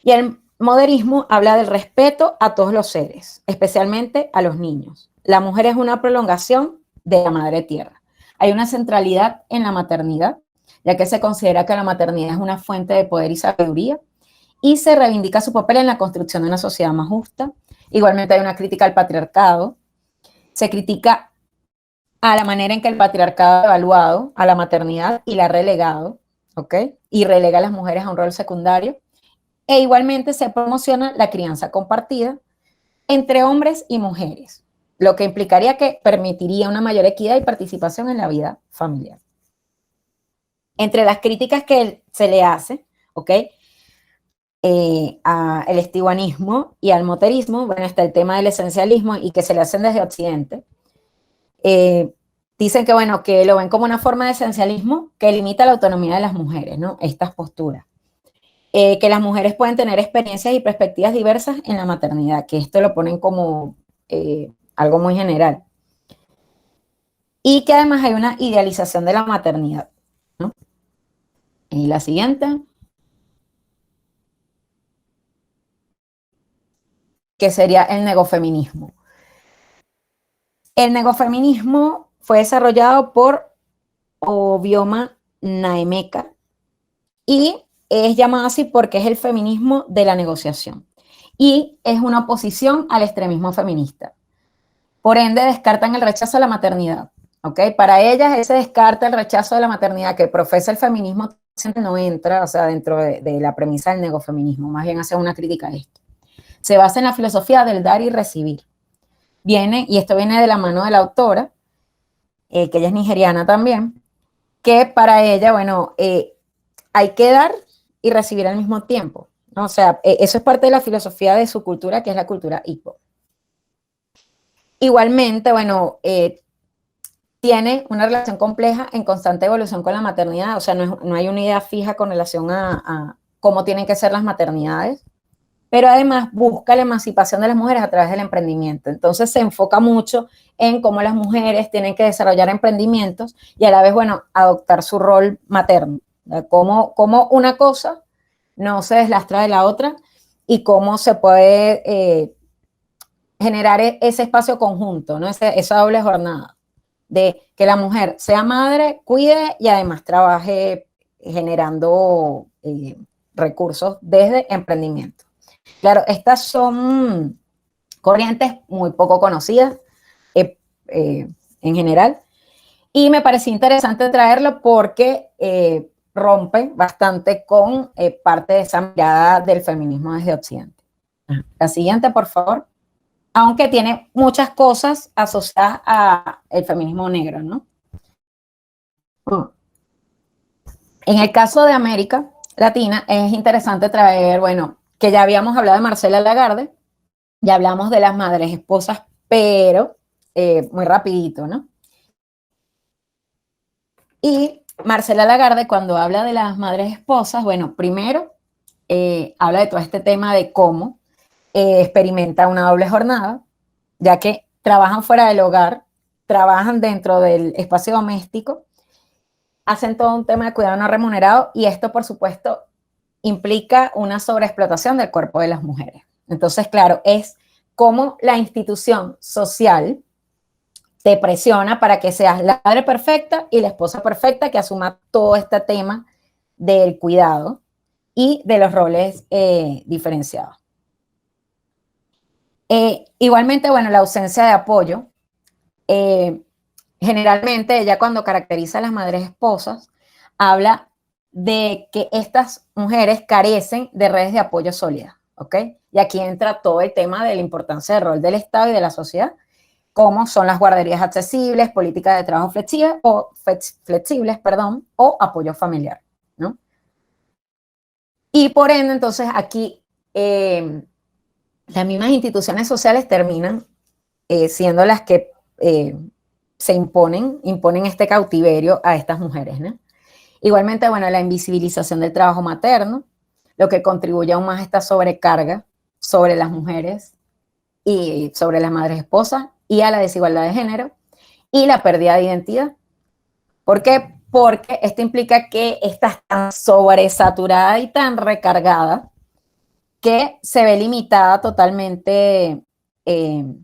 Y el modernismo habla del respeto a todos los seres, especialmente a los niños. La mujer es una prolongación de la madre tierra. Hay una centralidad en la maternidad, ya que se considera que la maternidad es una fuente de poder y sabiduría, y se reivindica su papel en la construcción de una sociedad más justa. Igualmente hay una crítica al patriarcado. Se critica a la manera en que el patriarcado ha evaluado a la maternidad y la ha relegado, ¿ok? Y relega a las mujeres a un rol secundario. E igualmente se promociona la crianza compartida entre hombres y mujeres, lo que implicaría que permitiría una mayor equidad y participación en la vida familiar. Entre las críticas que se le hace, ¿ok?, al estiwanismo y al moterismo, bueno, está el tema del esencialismo y que se le hacen desde Occidente. Dicen que, bueno, que lo ven como una forma de esencialismo que limita la autonomía de las mujeres, ¿no? Estas posturas. Que las mujeres pueden tener experiencias y perspectivas diversas en la maternidad, que esto lo ponen como algo muy general. Y que además hay una idealización de la maternidad, ¿no? Y la siguiente, que sería el negofeminismo. El negofeminismo fue desarrollado por Obioma Naemeka y es llamado así porque es el feminismo de la negociación y es una oposición al extremismo feminista. Por ende, descartan el rechazo a la maternidad ¿ok? Para ellas ese descarte, el rechazo de la maternidad que profesa el feminismo no entra, o sea, dentro de la premisa del negofeminismo, más bien hace una crítica a esto. Se basa en la filosofía del dar y recibir. Y esto viene de la mano de la autora, que ella es nigeriana también, que para ella, bueno, hay que dar y recibir al mismo tiempo, ¿no? O sea, eso es parte de la filosofía de su cultura, que es la cultura Igbo. Igualmente, bueno, tiene una relación compleja en constante evolución con la maternidad, o sea, no hay una idea fija con relación a cómo tienen que ser las maternidades, pero además busca la emancipación de las mujeres a través del emprendimiento. Entonces se enfoca mucho en cómo las mujeres tienen que desarrollar emprendimientos y a la vez, bueno, adoptar su rol materno. Cómo una cosa no se deslastra de la otra y cómo se puede generar ese espacio conjunto, ¿no? Esa doble jornada de que la mujer sea madre, cuide y además trabaje generando recursos desde emprendimiento. Claro, estas son corrientes muy poco conocidas en general y me pareció interesante traerlo porque rompe bastante con parte de esa mirada del feminismo desde Occidente. La siguiente, por favor. Aunque tiene muchas cosas asociadas al feminismo negro, ¿no? En el caso de América Latina es interesante traer, bueno, que ya habíamos hablado de Marcela Lagarde, ya hablamos de las madres esposas, pero muy rapidito, ¿no? Y Marcela Lagarde, cuando habla de las madres esposas, bueno, primero habla de todo este tema de cómo experimenta una doble jornada, ya que trabajan fuera del hogar, trabajan dentro del espacio doméstico, hacen todo un tema de cuidado no remunerado y esto, por supuesto, implica una sobreexplotación del cuerpo de las mujeres. Entonces, claro, es como la institución social te presiona para que seas la madre perfecta y la esposa perfecta que asuma todo este tema del cuidado y de los roles diferenciados. Igualmente, bueno, la ausencia de apoyo. Generalmente, ella cuando caracteriza a las madres esposas, habla de que estas mujeres carecen de redes de apoyo sólidas, ¿ok? Y aquí entra todo el tema de la importancia del rol del Estado y de la sociedad, como son las guarderías accesibles, políticas de trabajo flexibles, o apoyo familiar, ¿no? Y por ende, entonces, aquí las mismas instituciones sociales terminan siendo las que se imponen este cautiverio a estas mujeres, ¿no? Igualmente, bueno, la invisibilización del trabajo materno, lo que contribuye aún más a esta sobrecarga sobre las mujeres y sobre las madres esposas y a la desigualdad de género y la pérdida de identidad. ¿Por qué? Porque esto implica que estás tan sobresaturada y tan recargada que se ve limitada totalmente, se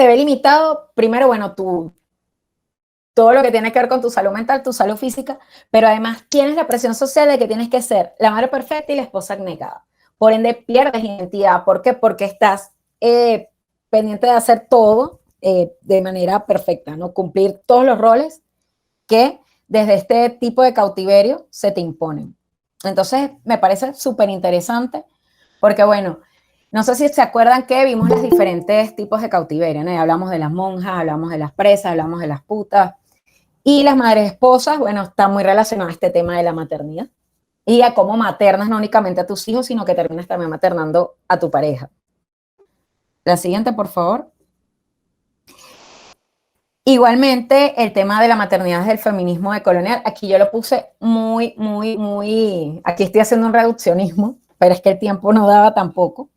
ve limitado primero, bueno, todo lo que tiene que ver con tu salud mental, tu salud física, pero además tienes la presión social de que tienes que ser la madre perfecta y la esposa abnegada. Por ende, pierdes identidad. ¿Por qué? Porque estás pendiente de hacer todo de manera perfecta, ¿no? Cumplir todos los roles que desde este tipo de cautiverio se te imponen. Entonces, me parece súper interesante porque, bueno, no sé si se acuerdan que vimos los diferentes tipos de cautiverio, ¿no? Y hablamos de las monjas, hablamos de las presas, hablamos de las putas. Y las madres esposas, bueno, están muy relacionadas a este tema de la maternidad y a cómo maternas no únicamente a tus hijos, sino que terminas también maternando a tu pareja. La siguiente, por favor. Igualmente, el tema de la maternidad desde el feminismo decolonial, aquí yo lo puse muy, aquí estoy haciendo un reduccionismo, pero es que el tiempo no daba tampoco.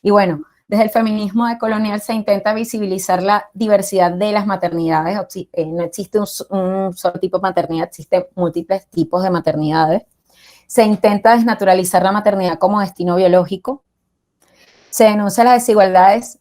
Y bueno, desde el feminismo decolonial se intenta visibilizar la diversidad de las maternidades. No existe un solo tipo de maternidad, existen múltiples tipos de maternidades. Se intenta desnaturalizar la maternidad como destino biológico. Se denuncian las desigualdades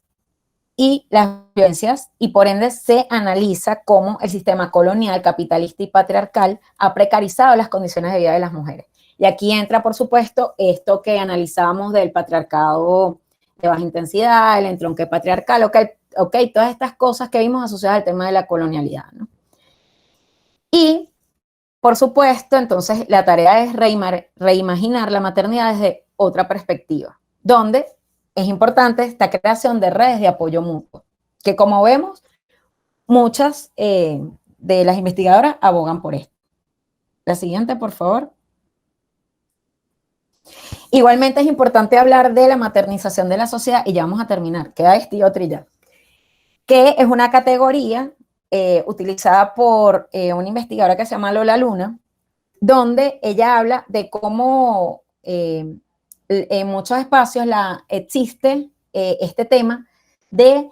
y las violencias y por ende se analiza cómo el sistema colonial, capitalista y patriarcal ha precarizado las condiciones de vida de las mujeres. Y aquí entra, por supuesto, esto que analizábamos del patriarcado de baja intensidad, el entronque patriarcal, ok, todas estas cosas que vimos asociadas al tema de la colonialidad, ¿no? Y, por supuesto, entonces la tarea es reimaginar la maternidad desde otra perspectiva, donde es importante esta creación de redes de apoyo mutuo, que como vemos, muchas de las investigadoras abogan por esto. La siguiente, por favor. Igualmente es importante hablar de la maternización de la sociedad, y ya vamos a terminar, queda este y otro y ya, que es una categoría utilizada por una investigadora que se llama Lola Luna, donde ella habla de cómo en muchos espacios existe este tema de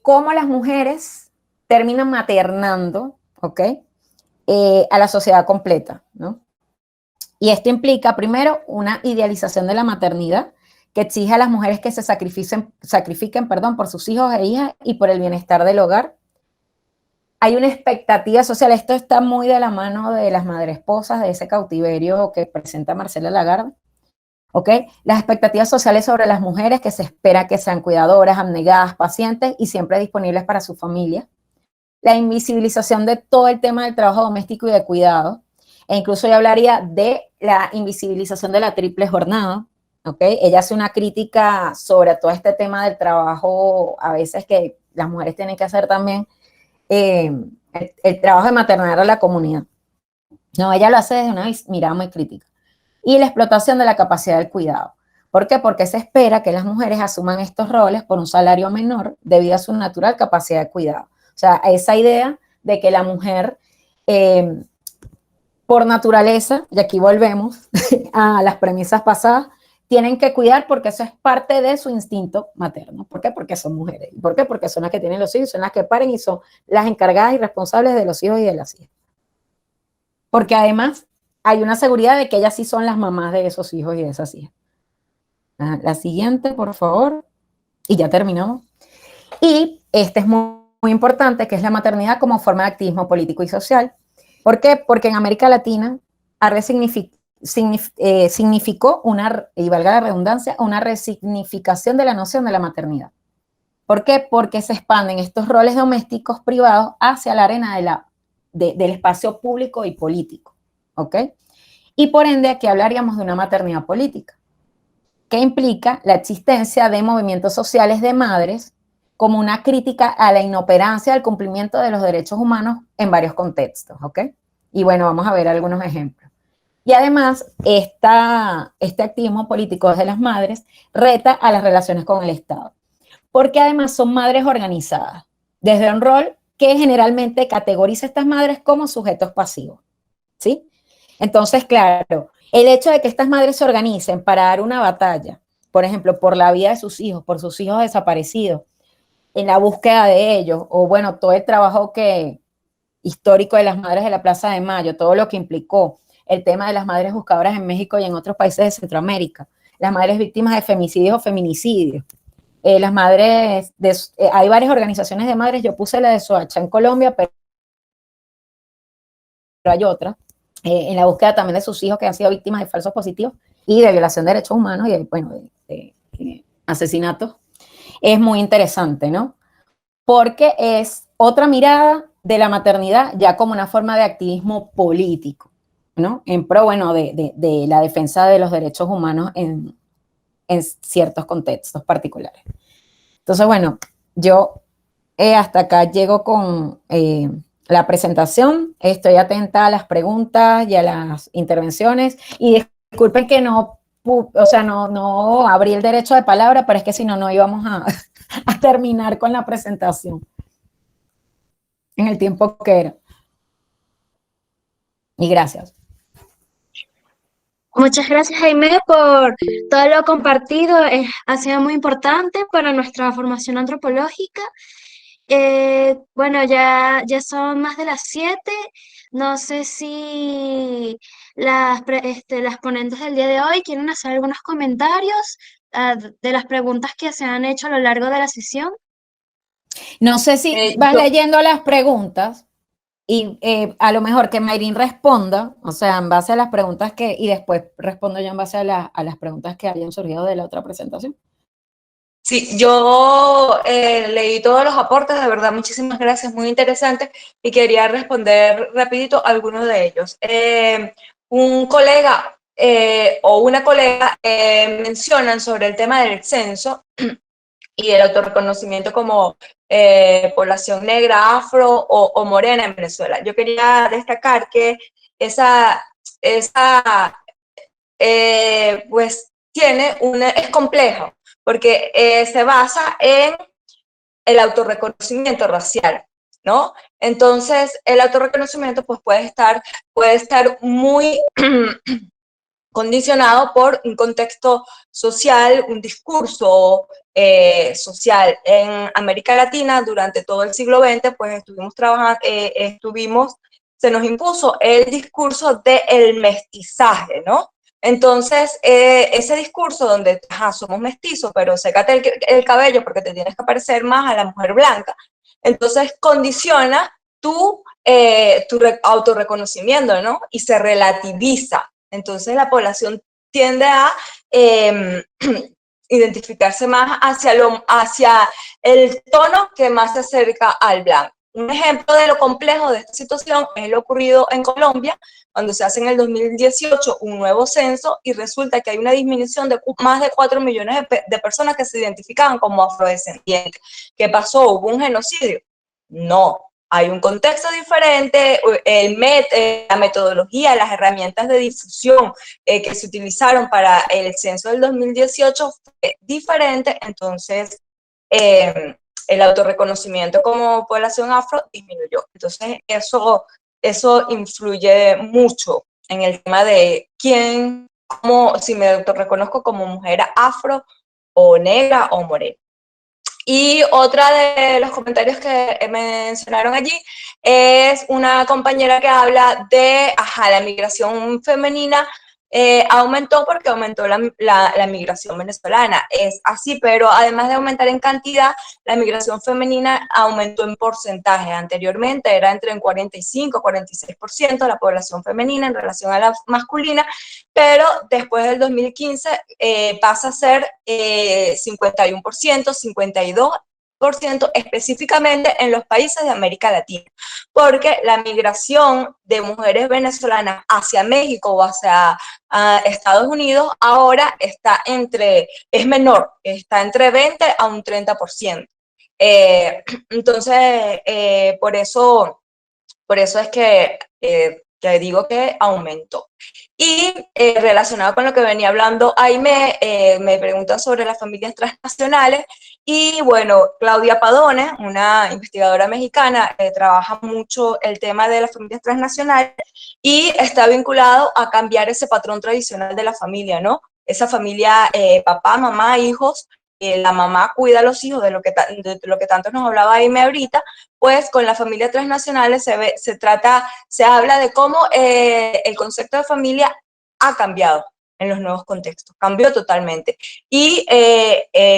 cómo las mujeres terminan maternando, ¿ok? A la sociedad completa, ¿no? Y esto implica, primero, una idealización de la maternidad que exige a las mujeres que se sacrifiquen, perdón, por sus hijos e hijas y por el bienestar del hogar. Hay una expectativa social, esto está muy de la mano de las madresposas, de ese cautiverio que presenta Marcela Lagarde, ¿ok? Las expectativas sociales sobre las mujeres que se espera que sean cuidadoras, abnegadas, pacientes y siempre disponibles para su familia. La invisibilización de todo el tema del trabajo doméstico y de cuidado, e incluso yo hablaría de la invisibilización de la triple jornada, ¿ok? Ella hace una crítica sobre todo este tema del trabajo, a veces que las mujeres tienen que hacer también, el trabajo de maternar a la comunidad. No, ella lo hace desde una mirada muy crítica. Y la explotación de la capacidad del cuidado. ¿Por qué? Porque se espera que las mujeres asuman estos roles por un salario menor debido a su natural capacidad de cuidado. O sea, esa idea de que la mujer, por naturaleza, y aquí volvemos a las premisas pasadas, tienen que cuidar porque eso es parte de su instinto materno. ¿Por qué? Porque son mujeres. ¿Y por qué? Porque son las que tienen los hijos, son las que paren y son las encargadas y responsables de los hijos y de las hijas. Porque además hay una seguridad de que ellas sí son las mamás de esos hijos y de esas hijas. La siguiente, por favor. Y ya terminamos. Y este es muy importante, que es la maternidad como forma de activismo político y social. ¿Por qué? Porque en América Latina significó una, y valga la redundancia, una resignificación de la noción de la maternidad. ¿Por qué? Porque se expanden estos roles domésticos privados hacia la arena del espacio público y político, ¿ok? Y por ende aquí hablaríamos de una maternidad política, que implica la existencia de movimientos sociales de madres como una crítica a la inoperancia del cumplimiento de los derechos humanos en varios contextos, ¿ok? Y bueno, vamos a ver algunos ejemplos. Y además, este activismo político de las madres reta a las relaciones con el Estado, porque además son madres organizadas, desde un rol que generalmente categoriza a estas madres como sujetos pasivos, ¿sí? Entonces, claro, el hecho de que estas madres se organicen para dar una batalla, por ejemplo, por la vida de sus hijos, por sus hijos desaparecidos, en la búsqueda de ellos, o bueno, todo el trabajo histórico de las madres de la Plaza de Mayo, todo lo que implicó el tema de las madres buscadoras en México y en otros países de Centroamérica, las madres víctimas de femicidios o feminicidios, las madres, hay varias organizaciones de madres, yo puse la de Soacha en Colombia, pero hay otras, en la búsqueda también de sus hijos que han sido víctimas de falsos positivos y de violación de derechos humanos y de asesinatos. Es muy interesante, ¿no? Porque es otra mirada de la maternidad ya como una forma de activismo político, ¿no? En pro, bueno, de la defensa de los derechos humanos en ciertos contextos particulares. Entonces, bueno, yo hasta acá llego con la presentación. Estoy atenta a las preguntas y a las intervenciones. Y disculpen que no abrí el derecho de palabra, pero es que si no, no íbamos a terminar con la presentación en el tiempo que era. Y gracias. Muchas gracias, Jaime, por todo lo compartido. Ha sido muy importante para nuestra formación antropológica. Bueno, ya son más de las 7. No sé si las ponentes del día de hoy quieren hacer algunos comentarios de las preguntas que se han hecho a lo largo de la sesión. No sé si vas leyendo las preguntas y a lo mejor que Mayrin responda, o sea, en base a las preguntas y después respondo yo en base a las preguntas que hayan surgido de la otra presentación. Sí, yo leí todos los aportes, de verdad, muchísimas gracias, muy interesante, y quería responder rapidito a algunos de ellos. Un colega o una colega mencionan sobre el tema del censo y el autorreconocimiento como población negra, afro o morena en Venezuela. Yo quería destacar que esa pues es complejo, porque se basa en el autorreconocimiento racial, ¿no? Entonces, el autorreconocimiento pues puede estar muy condicionado por un contexto social, un discurso social. En América Latina, durante todo el siglo XX, pues estuvimos trabajando, se nos impuso el discurso del mestizaje, ¿no? Entonces, ese discurso donde somos mestizos, pero sécate el cabello porque te tienes que parecer más a la mujer blanca, entonces condiciona tu autorreconocimiento, ¿no? Y se relativiza. Entonces la población tiende a identificarse más hacia el tono que más se acerca al blanco. Un ejemplo de lo complejo de esta situación es lo ocurrido en Colombia, cuando se hace en el 2018 un nuevo censo y resulta que hay una disminución de más de 4 millones de personas que se identificaban como afrodescendientes. ¿Qué pasó? ¿Hubo un genocidio? No, hay un contexto diferente, la metodología, las herramientas de difusión que se utilizaron para el censo del 2018 fue diferente, entonces el autorreconocimiento como población afro disminuyó. Entonces eso influye mucho en el tema de si me autorreconozco como mujer afro o negra o morena. Y otra de los comentarios que mencionaron allí es una compañera que habla de, la migración femenina aumentó porque aumentó la migración venezolana. Es así, pero además de aumentar en cantidad, la migración femenina aumentó en porcentaje. Anteriormente era entre un 45 y 46% la población femenina en relación a la masculina, pero después del 2015 pasa a ser 51%, 52%, específicamente en los países de América Latina, porque la migración de mujeres venezolanas hacia México o hacia Estados Unidos ahora es menor, está entre 20 a un 30%. Entonces, por eso es que digo que aumentó. Y relacionado con lo que venía hablando Aime, me preguntan sobre las familias transnacionales. Y bueno, Claudia Padone, una investigadora mexicana, trabaja mucho el tema de las familias transnacionales y está vinculado a cambiar ese patrón tradicional de la familia, ¿no? Esa familia, papá, mamá, hijos, la mamá cuida a los hijos, de lo que tanto nos hablaba Aime ahorita, pues con las familias transnacionales se habla de cómo el concepto de familia ha cambiado en los nuevos contextos, cambió totalmente. Y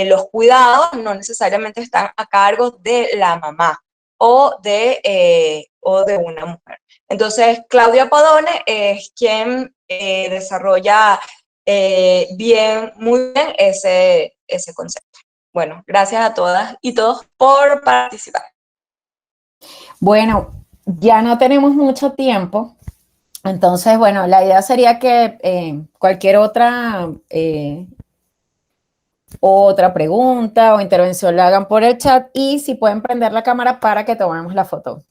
los cuidados no necesariamente están a cargo de la mamá o de una mujer. Entonces, Claudia Podone es quien desarrolla muy bien ese concepto. Bueno, gracias a todas y todos por participar. Bueno, ya no tenemos mucho tiempo, entonces, bueno, la idea sería que cualquier otra pregunta o intervención la hagan por el chat y si pueden prender la cámara para que tomemos la foto,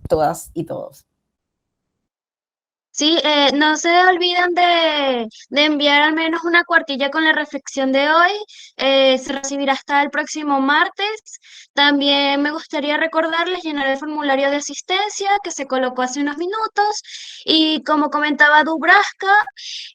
todas y todos. Sí, no se olviden de enviar al menos una cuartilla con la reflexión de hoy. Se recibirá hasta el próximo martes. También me gustaría recordarles llenar el formulario de asistencia que se colocó hace unos minutos. Y como comentaba Dubrasca,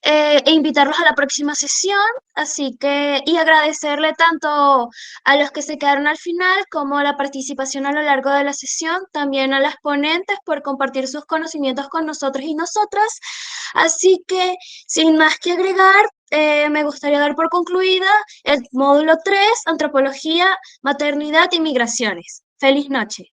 e invitarlos a la próxima sesión. Así que, y agradecerle tanto a los que se quedaron al final como a la participación a lo largo de la sesión, también a las ponentes por compartir sus conocimientos con nosotros y nosotras. Así que, sin más que agregar, me gustaría dar por concluida el módulo 3, Antropología, Maternidad y Migraciones. Feliz noche.